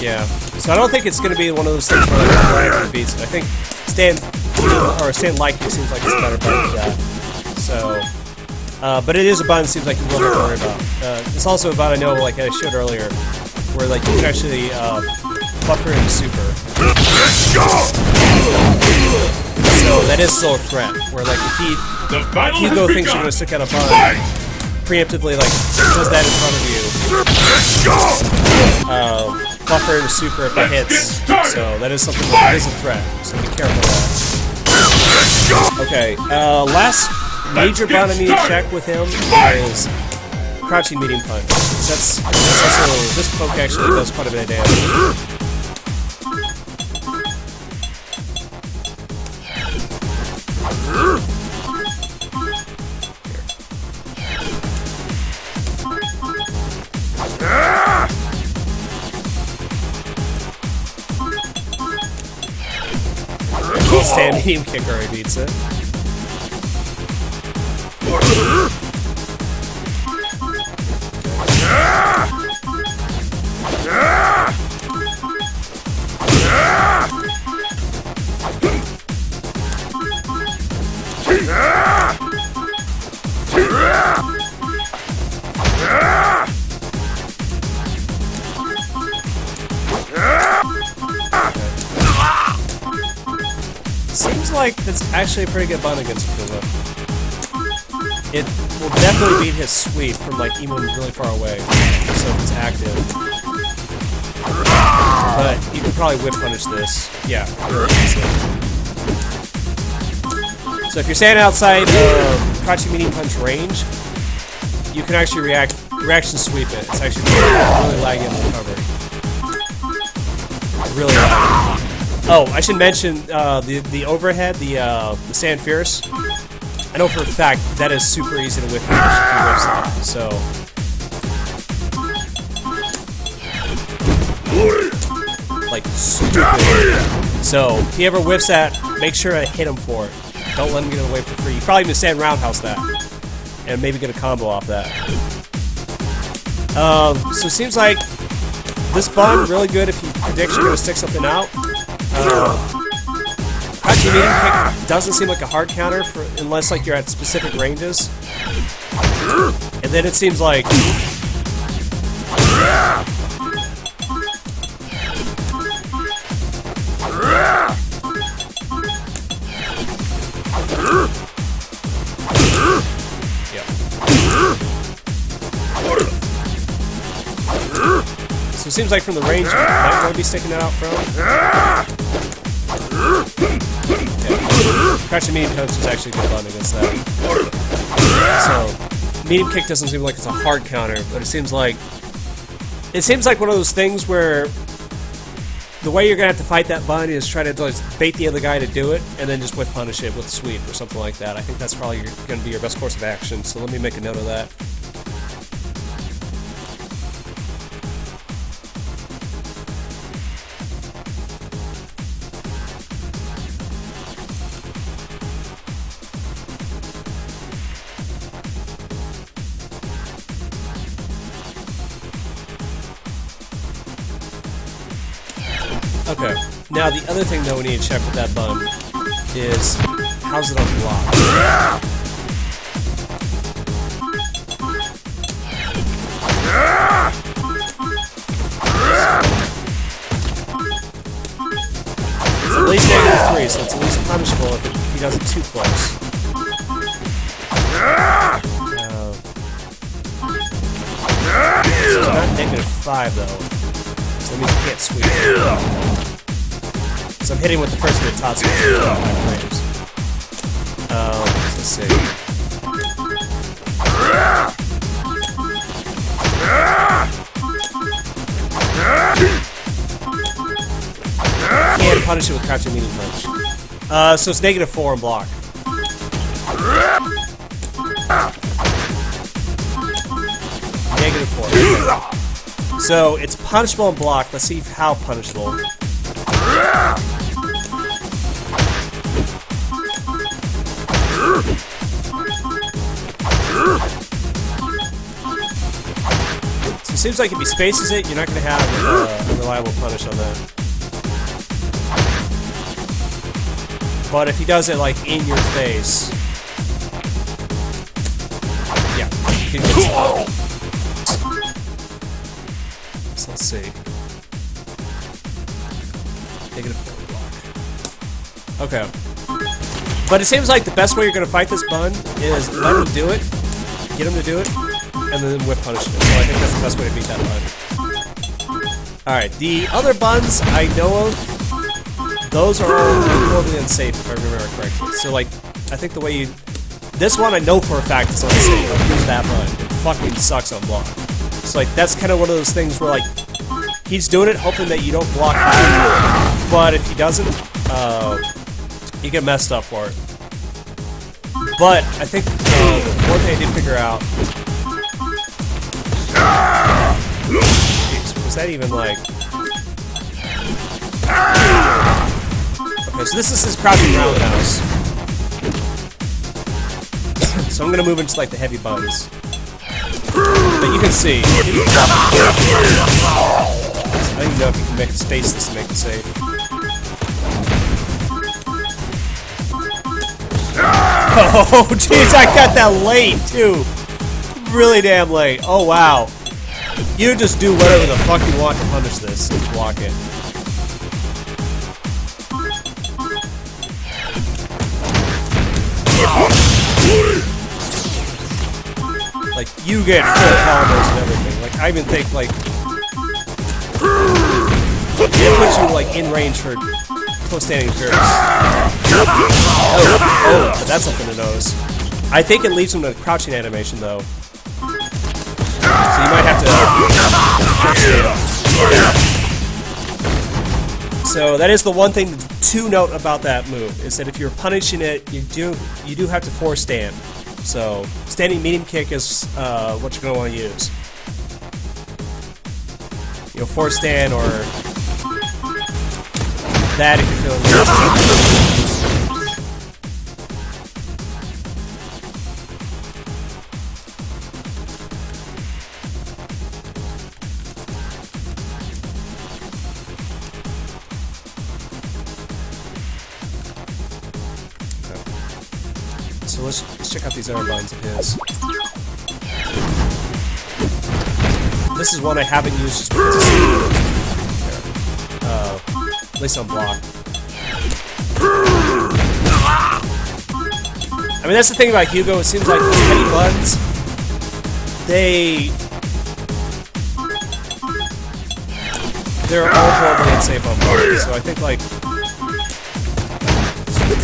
Yeah. So I don't think it's going to be one of those things where like beats it. I think stand light kick seems like it's a better button for that. So... but it is a button seems like you won't have to worry about. It's also a button I know, like I showed earlier, where like you can actually buffer into super. So that is still a threat, where like if Hugo thinks you're going to stick out a button, preemptively like does that in front of you. Buffer into super if it hits. So that is something that is a threat, so be careful of that. Okay, last major button I need to check with him is crouching medium punch. That's also, this poke actually does quite a bit of damage. Stand medium kick already beats it. Seems like that's actually a pretty good button against Hugo. It will definitely beat his sweep from like even really far away, so if it's active. But you can probably whip punish this. Yeah, really easily. So if you're standing outside crouching medium punch range, you can actually reaction sweep it. It's actually really laggy in the recovery. Really laggy. Oh, I should mention the overhead, the Sand Fierce. I know for a fact that is super easy to whip punish if you whip that. So, like stupid. So if he ever whips that, make sure to hit him for it. Don't let him get away for free. You probably even stand roundhouse that, and maybe get a combo off that. So it seems like this bun really good if you predict you're gonna stick something out. Crouching medium kick doesn't seem like a hard counter unless like you're at specific ranges. And then it seems like so it seems like from the range you might want to be sticking it out from. Okay. Crouching medium punch is actually good fun against that. So medium kick doesn't seem like it's a hard counter, but it seems like one of those things where the way you're gonna have to fight that bun is try to just bait the other guy to do it, and then just whip punish it with sweep or something like that. I think that's probably gonna be your best course of action. So let me make a note of that. Okay, now the other thing that we need to check with that bun is how's it on block? It's at least -3, so it's at least punishable if he does it too close. So it's not -5 though. So that means you can't sweep. So I'm hitting with the first of the tots. Let's see. Can't punish it with crouching medium punch. So it's -4 on block. -4. So it's punishable on block. Let's see how punishable. So it seems like if he spaces it, you're not going to have a reliable punish on that. But if he does it like in your face, yeah, you can get some. So let's see. -4 block. Okay. But it seems like the best way you're going to fight this bun is let him do it, get him to do it, and then whip punish him. So I think that's the best way to beat that bun. Alright, the other buns I know of, those are all equally unsafe if I remember correctly. So like, I think the way you... This one I know for a fact is unsafe. Use that bun. fucking sucks on block. So like that's kind of one of those things where like he's doing it hoping that you don't block high, but if he doesn't, you get messed up for it. But I think one thing I did figure out. Was that even like? Okay, so this is his crouching roundhouse. So I'm gonna move into like the heavy buns. But you can see. I don't even know if you can make the spaces to make it safe. Oh, jeez, I got that late too. Really damn late. Oh wow. You just do whatever the fuck you want to punish this and block it. Like, you get full combos and everything. Like, I even think, like, it puts you, like, in range for close standing appearance. Oh, but that's something to notice. I think it leaves him to crouching animation, though. So you might have to... So that is the one thing to note about that move, is that if you're punishing it, you do have to force stand. So standing medium kick is what you're going to want to use. You know, force stand or that if you're feeling So let's check out these other buttons of his. This is one I haven't used just because it's at least on block. I mean, that's the thing about Hugo. It seems like these heavy buttons, they're all horribly unsafe on block. So I think like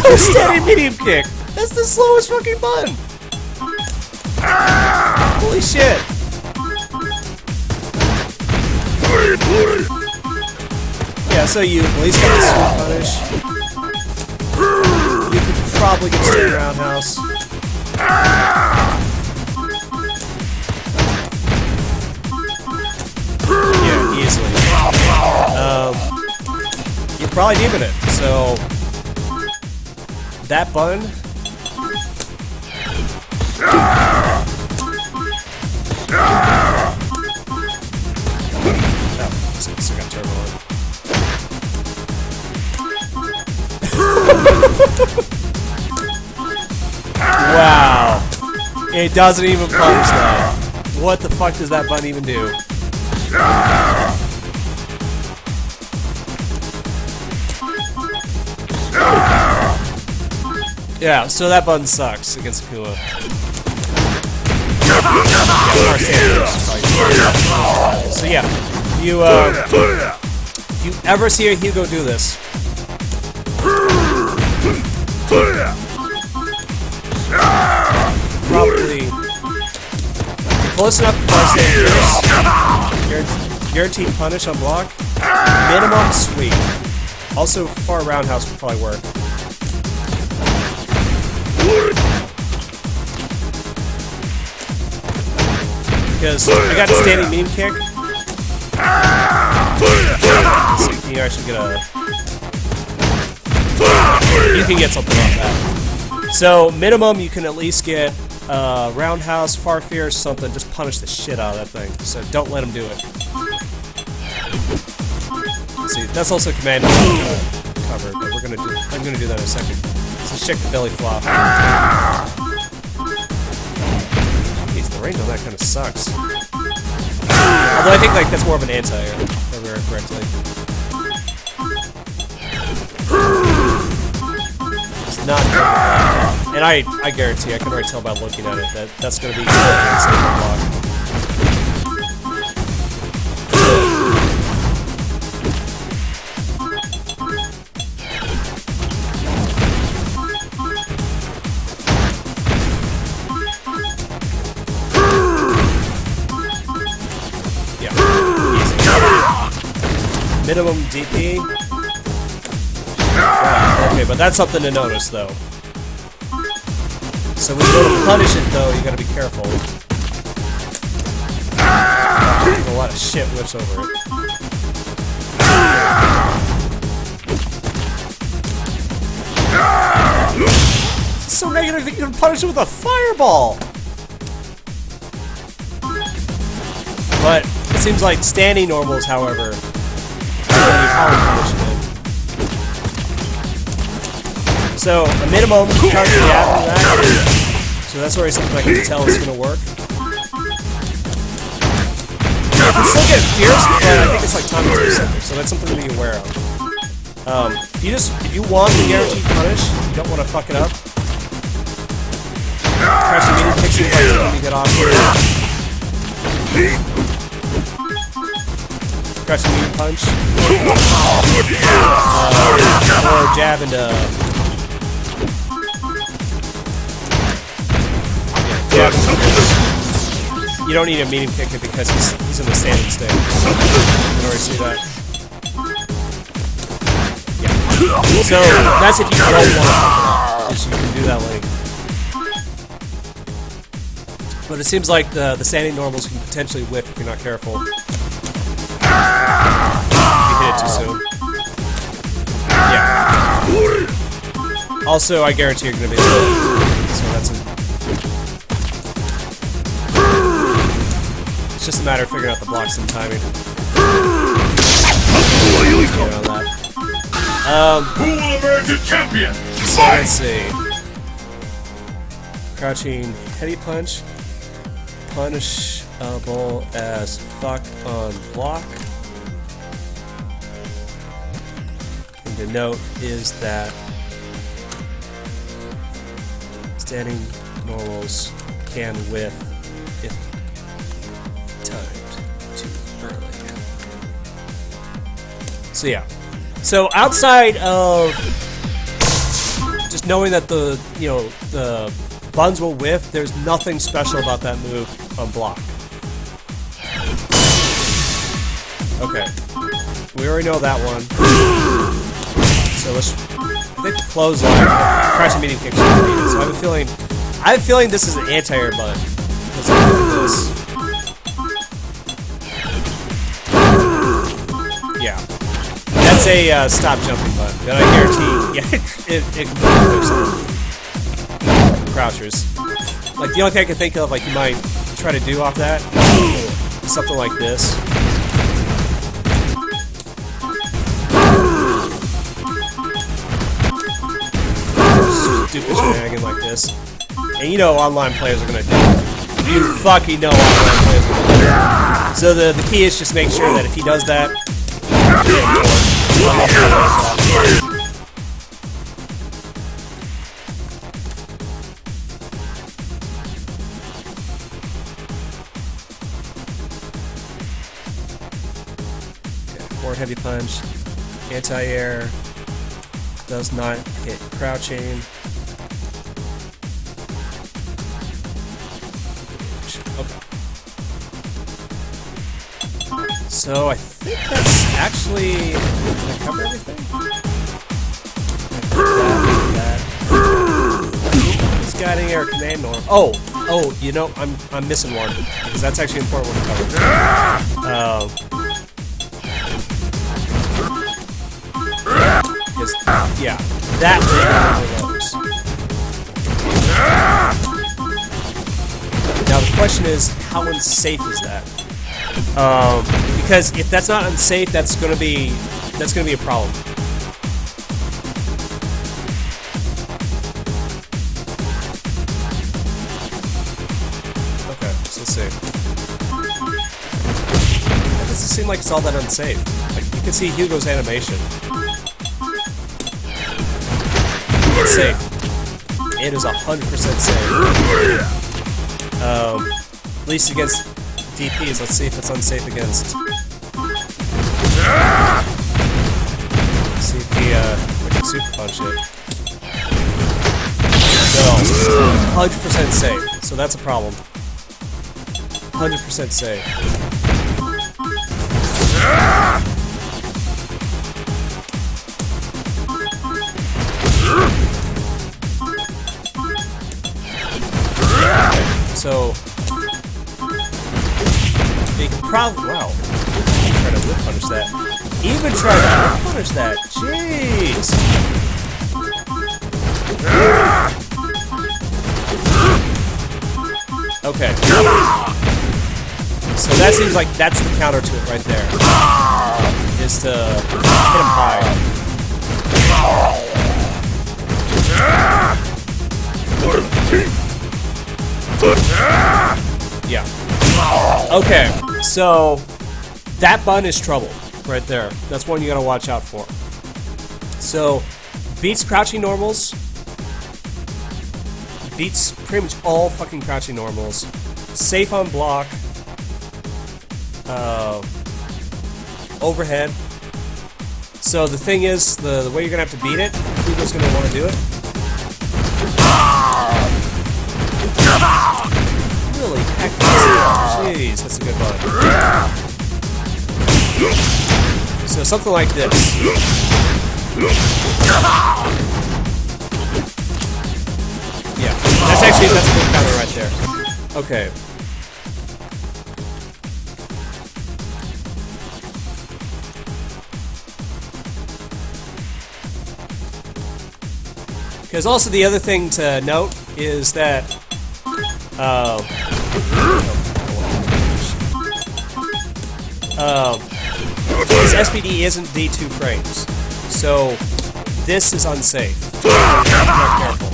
the standing medium kick. That's the slowest fucking button! Holy shit! Yeah, so you at least got the sweet punish. You could probably get straight roundhouse. Yeah, easily. You're probably deeping it, so that button. Still got turbo on. Wow. It doesn't even punish that. What the fuck does that button even do? Yeah, so that button sucks against Akuma. So yeah, if you ever see a Hugo do this, probably close enough to guaranteed punish on block, minimum sweep. Also, far roundhouse would probably work. Because I got standing medium kick. So you can actually get you can get something off that. So minimum, you can at least get roundhouse, far fierce, something. Just punish the shit out of that thing. So don't let him do it. See, that's also command covered, but I'm gonna do that in a second. So check the belly flop. Jeez, the range on that kind of sucks. Although I think like that's more of an anti-air, if I remember correctly. It's not good. And I guarantee, I can already tell by looking at it that that's gonna be unsafe on block. minimum DP. Okay, but that's something to notice, though. So when you go to punish it, though, you gotta be careful. A lot of shit whips over it. It's so negative that you can punish it with a fireball! But it seems like standing normals, however, really power punishment. So a minimum charge after that. So that's already something I can tell is gonna work. You can still get fierce, but I think it's like time specific, so that's something to be aware of. If you want the guaranteed punish, you don't want to fuck it up. Crash the medium picture is when you get off here. Crash the medium punch. Or jab into. Yeah, you don't need a medium kick it because he's in the standing state. You can already see that. Yeah. So that's if you don't want to fuck it up. You can do that later. But it seems like the standing normals can potentially whiff if you're not careful. If you hit it too soon. Yeah. Also, I guarantee you're going to be hit. So that's it. It's just a matter of figuring out the blocks and timing. Who will emerge a champion? So let's see. Crouching heady punch. Punishable as fuck on block. And the note is that standing normals can whiff if timed too early. So yeah. So outside of just knowing that the buns will whiff, there's nothing special about that move on block. Okay. We already know that one. So let's I think clothesline. Crash and medium kick. So I have a feeling this is an anti-air button. Let's look at this. Yeah. That's a stop jumping button. And I guarantee it completely looks like crouchers. Like, the only thing I can think of, like, you might try to do off that, something like this. Stupid shenanigan like this. And you know online players are gonna do it. You fucking know online players are gonna do it. So the key is just make sure that if he does that, forward heavy punch, anti-air, does not hit crouching. Okay. So I think that's actually. Did I cover everything? He's got an air command norm. Oh, you know, I'm missing one because that's actually an important one to cover. Yeah, that thing. Now the question is, how unsafe is that? Because if that's not unsafe, that's gonna be a problem. Okay, so let's see. It doesn't seem like it's all that unsafe. Like, you can see Hugo's animation. It's safe. It is 100% safe. At least against DPs. Let's see if it's unsafe against. Let's see if we can super punch it. No, 100% safe. So that's a problem. 100% safe. So you can probably try to whip punish that. Even try to whip punish that. Jeez. Okay. So that seems like that's the counter to it right there. Is to hit him high. Yeah. Okay, so that button is trouble right there. That's one you gotta watch out for. So, beats crouching normals. Beats pretty much all fucking crouching normals. Safe on block. Overhead. So the thing is, the way you're gonna have to beat it, Hugo's gonna want to do it. Really? Heck, jeez, that's a good button. So something like this. Yeah, that's a good counter right there. Okay. Because also the other thing to note is that this SPD isn't D2 frames, so this is unsafe. Be careful.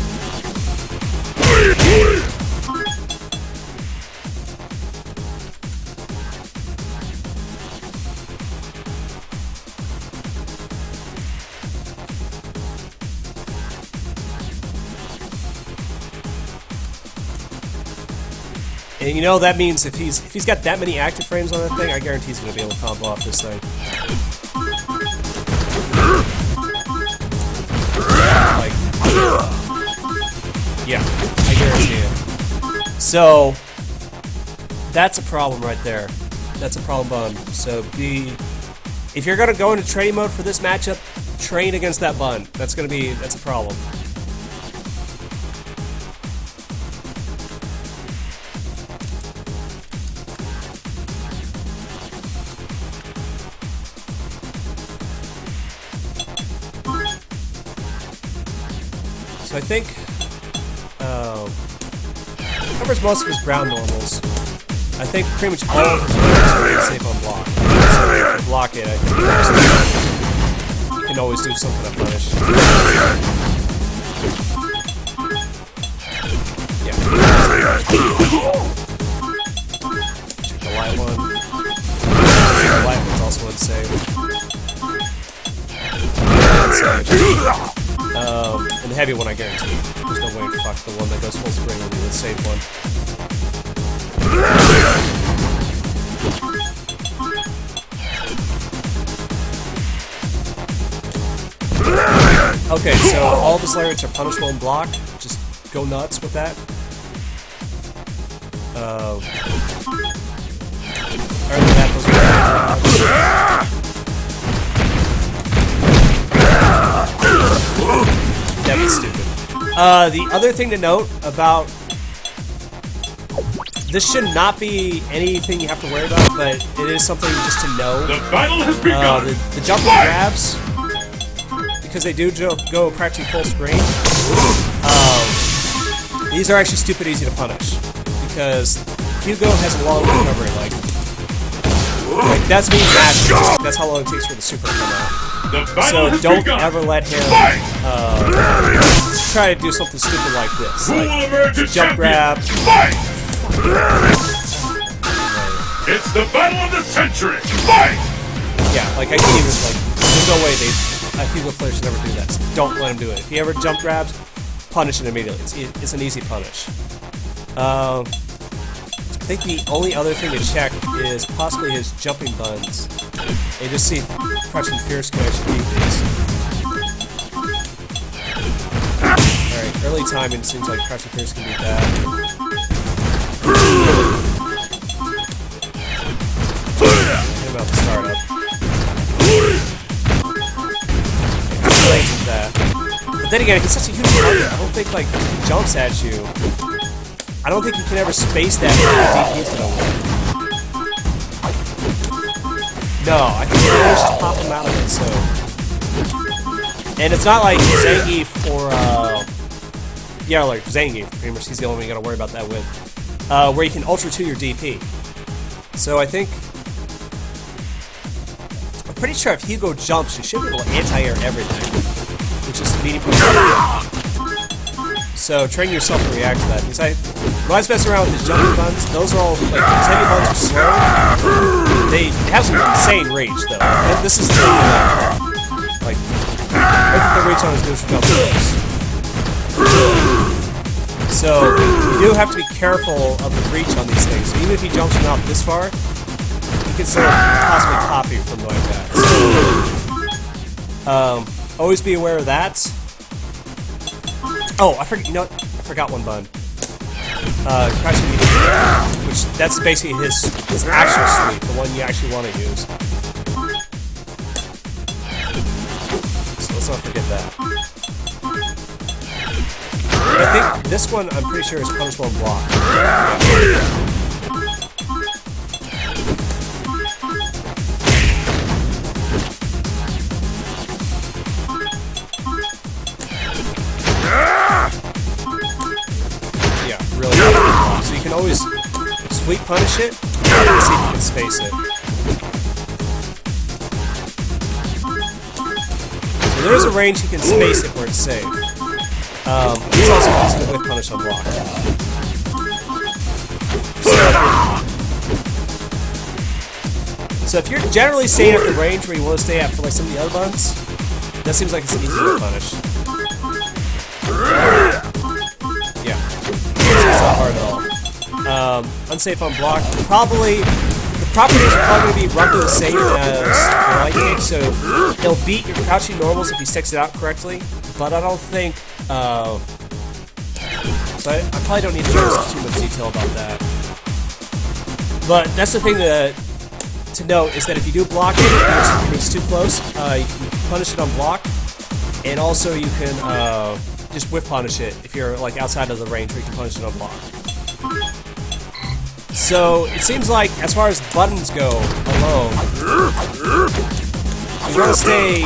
And you know that means if he's got that many active frames on that thing, I guarantee he's gonna be able to combo off this thing. Like, yeah, I guarantee it. So that's a problem right there. That's a problem button. So if you're gonna go into training mode for this matchup, train against that button. That's a problem. So I think covers most of his ground normals. I think pretty much all of his normals are safe on block. So if you block it, I think you can always do something to punish. Yeah. Check the light one. The light one's also unsafe. And the heavy one, I guarantee. There's no way to fuck the one that goes full spring will be the safe one. Okay, so all of his lariats are punishable in block. Just go nuts with that. Other than that, those that was stupid. The other thing to note about this should not be anything you have to worry about, but it is something just to know. The battle has begun. The jumping grabs, because they do go practically full screen. These are actually stupid easy to punish because Hugo has a long recovery. Like that's me matching. That's how long it takes for the super to come out. So don't ever let him try to do something stupid like this. Like jump grab. Fight! It's the battle of the century. Fight! Yeah, like I can't even there's no way Hugo players should never do that. So don't let him do it. If he ever jump grabs, punish it immediately. It's an easy punish. I think the only other thing to check is possibly his jumping buttons. You just see Crouching Fierce can actually beat these. Alright, early timing seems like Crouching Fierce can beat that. What about the startup? That. But then again, he's such a huge target. I don't think, like, if he jumps at you, I I don't think you can ever space that if the DP's gonna work. No, I think you can always just pop him out of it, so... And it's not like Zangief or, yeah, like Zangief, pretty much, he's the only one you gotta worry about that with. Where you can Ultra 2 your DP. So I think... I'm pretty sure if Hugo jumps, you should be able to anti-air everything. Which is the meaning point. So train yourself to react to that. Because when I was messing around with his jumping buns, those are all, like, his heavy buns are slow. They have some insane reach, though. And this is the thing that, like, I think the reach on his neutral jump is. So, you do have to be careful of the reach on these things. So even if he jumps him out this far, he can still possibly copy you from like that. So, always be aware of that. Oh, I forgot one bun. Crouching medium, which that's basically his actual sweep, the one you actually want to use. So let's not forget that. I think this one, I'm pretty sure, is punishable and block. Yeah, really good. So you can always sweep punish it, and see if you can space it. So there is a range you can space it where it's safe. He's also using the whip punish on block. So if you're generally staying at the range where you want to stay at for like some of the other buns, that seems like it's an easy whip punish. Yeah. It's not hard at all. Unsafe on block. The properties are probably going to be roughly the same as the light kick, so he'll beat your crouching normals if he sticks it out correctly, but I don't think so I probably don't need to go into too much detail about that. But that's the thing to note, is that if you do block it, if it's too close, you can punish it on block, and also you can just whip punish it if you're like outside of the range where you can punish it on block. So it seems like, as far as buttons go alone, you want to stay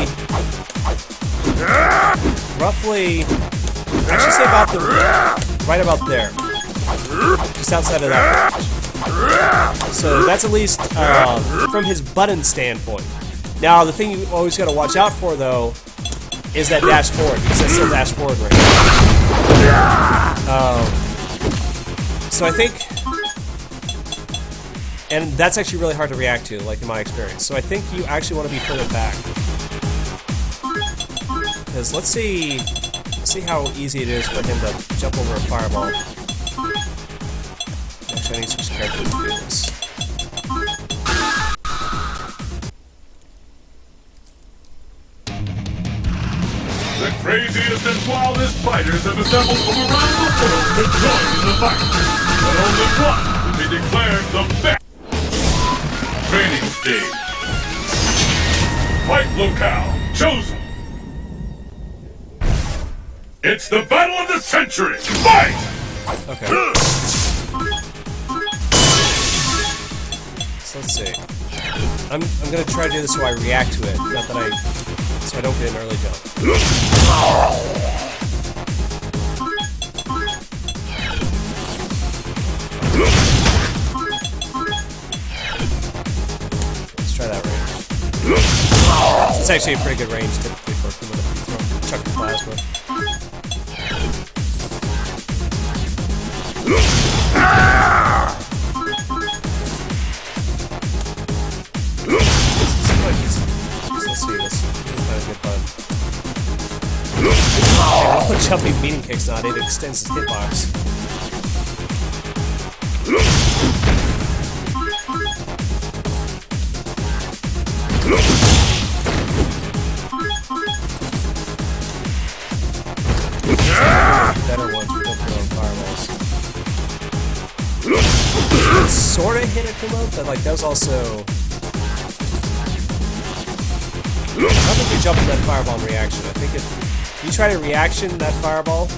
roughly, actually say about right about there, just outside of that range. So that's at least from his button standpoint. Now the thing you always got to watch out for, though, is that dash forward, because that's still dash forward range. So I think, and that's actually really hard to react to, like in my experience. So I think you actually want to be further back. Because let's see how easy it is for him to jump over a fireball. Actually, I need to switch characters to do this. The craziest and wildest fighters have assembled from around the world to join in the fight. But only one will be declared the best. Training stage. Fight locale chosen. It's the battle of the century. Fight! Okay. So let's see. I'm gonna try to do this so I react to it, not that so I don't get an early jump. Let's try that range. It's actually a pretty good range typically for Akuma to throw chucking plasma. Let's see this. Kind of good button. Okay, well, jumping beating kick's not, it extends his hitbox. Better ones for jumping on fireballs. It sort of hit Akuma, but like that was also. I don't think you jump in that fireball in reaction. I think if you try to reaction that fireball,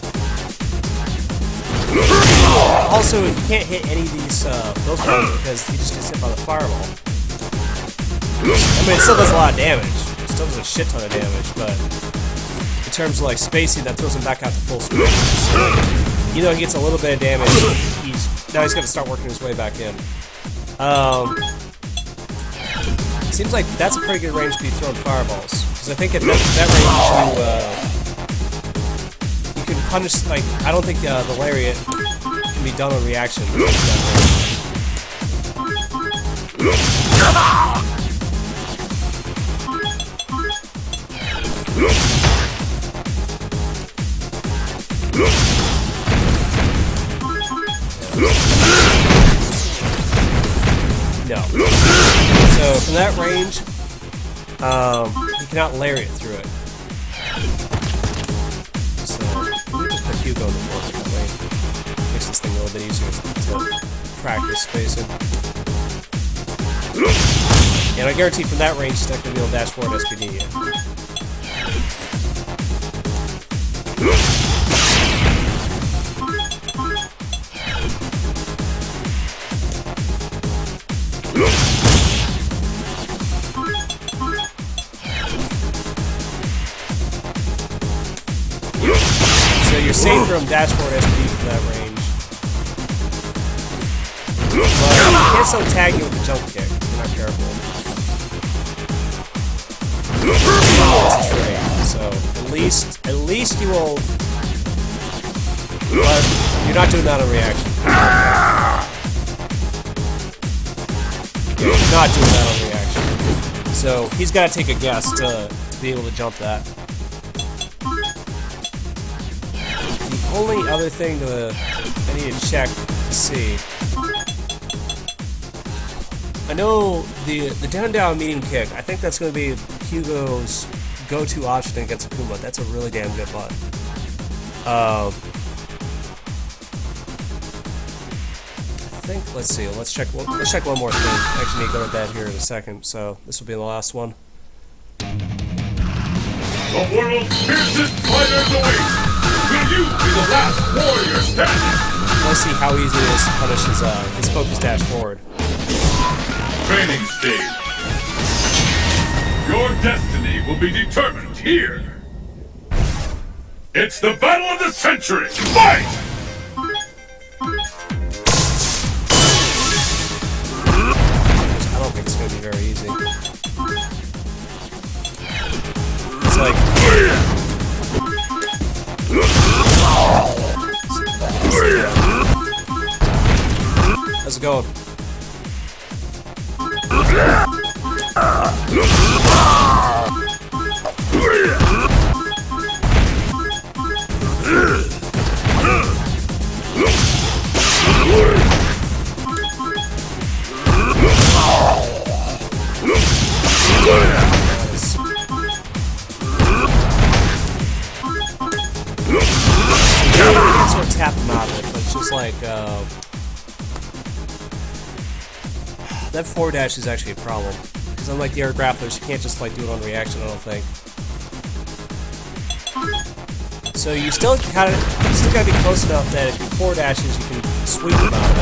Also, you can't hit any of these those buttons because he just gets hit by the fireball. I mean, it still does a lot of damage. It still does a shit ton of damage, but in terms of like spacing, that throws him back out to full speed. So, like, you know, he gets a little bit of damage. Now he's going to start working his way back in. Seems like that's a pretty good range to be throwing fireballs, because I think at that range you can punish. Like, I don't think the lariat can be done on reaction. No. So from that range, you cannot lariat through it. So let me just put Hugo in the corner. That way makes this thing a little bit easier to practice spacing. And I guarantee from that range, he's not going to be able to dash forward SPD yet. So you're safe from dashboard SPD from that range. But you can't still tag you with the jump kick if you're not careful. It's a trade. So at least you will. But you're not doing that on reaction. Yeah, you're not doing that on reaction. So he's got to take a guess to be able to jump that. The only other thing I need to check to see. I know the down medium kick. I think that's going to be Hugo's go-to option against Akuma. That's a really damn good button. I think. Let's see. Let's check one more thing. I actually need to go to bed here in a second. So this will be the last one. The world's fiercest fighters await. Will you be the last warrior standing? Let's see how easy it is to punish his focus dash forward. Training stage. Your destiny will be determined here. It's the battle of the century. Fight! I don't think it's going to be very easy. It's like... How's it going? Sort of tap him out of it, but it's just like that forward dash is actually a problem, because unlike the air grapplers, you can't just like do it on reaction. I don't think. So you still gotta be close enough that if you forward dashes, you can sweep him out of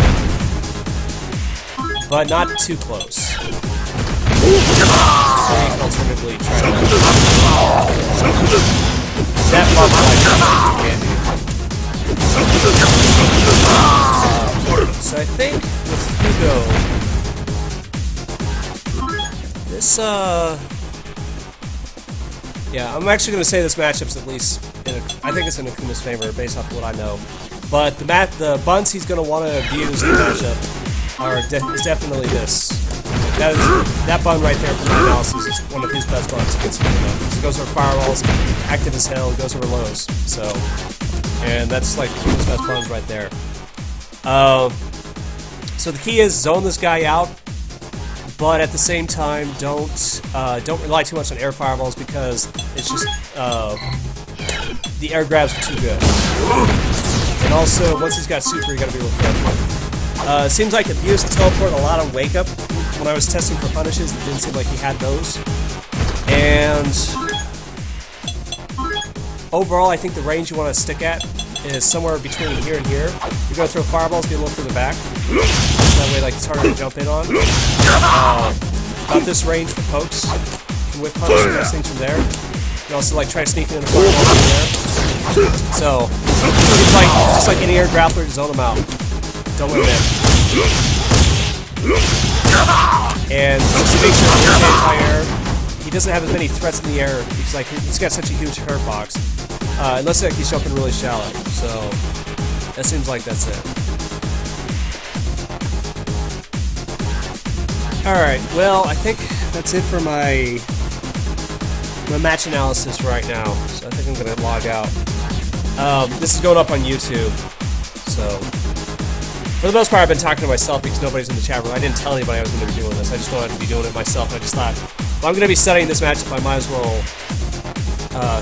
it, but not too close. Or you can alternatively try to that bump like can't do. So I think with Hugo, this yeah, I'm actually going to say this matchup's at least I think it's in Akuma's favor based off of what I know. But the buns he's going to want to abuse in the matchup is definitely this. That bun right there from my analysis is one of his best buns against Hugo. He goes over fireballs, active as hell, goes over lows. So. And that's like Hugo's best buns right there. So the key is zone this guy out, but at the same time don't rely too much on air fireballs, because it's just the air grabs are too good. And also once he's got super, you gotta be real careful. It seems like Abuse teleport a lot on Wakeup. When I was testing for punishes, it didn't seem like he had those. And overall, I think the range you want to stick at is somewhere between here and here. You're going to throw fireballs, be a little further back. So that way, like, it's harder to jump in on. About this range for pokes. You can whip punch those things from there. You can also, like, try sneaking in the fireballs from there. So, it's like, just like any air grappler, zone them out. Don't let them in. And just to make sure he's anti-air, he doesn't have as many threats in the air because, like, he's got such a huge hurt box. Unless like he's jumping really shallow. So that seems like that's it. Alright, well, I think that's it for my match analysis right now. So I think I'm going to log out. This is going up on YouTube. So for the most part, I've been talking to myself because nobody's in the chat room. I didn't tell anybody I was going to be doing this. I just wanted to be doing it myself. And I just thought, well, I'm going to be studying this matchup. I might as well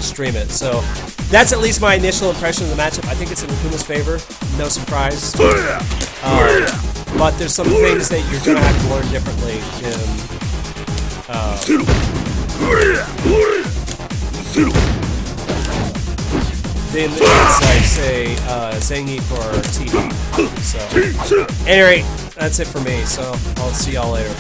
stream it. So that's at least my initial impression of the matchup. I think it's in Akuma's favor. No surprise. But there's some things that you're going to have to learn differently than it's like, say, Zangief or TV. So, anyway, that's it for me. So, I'll see y'all later.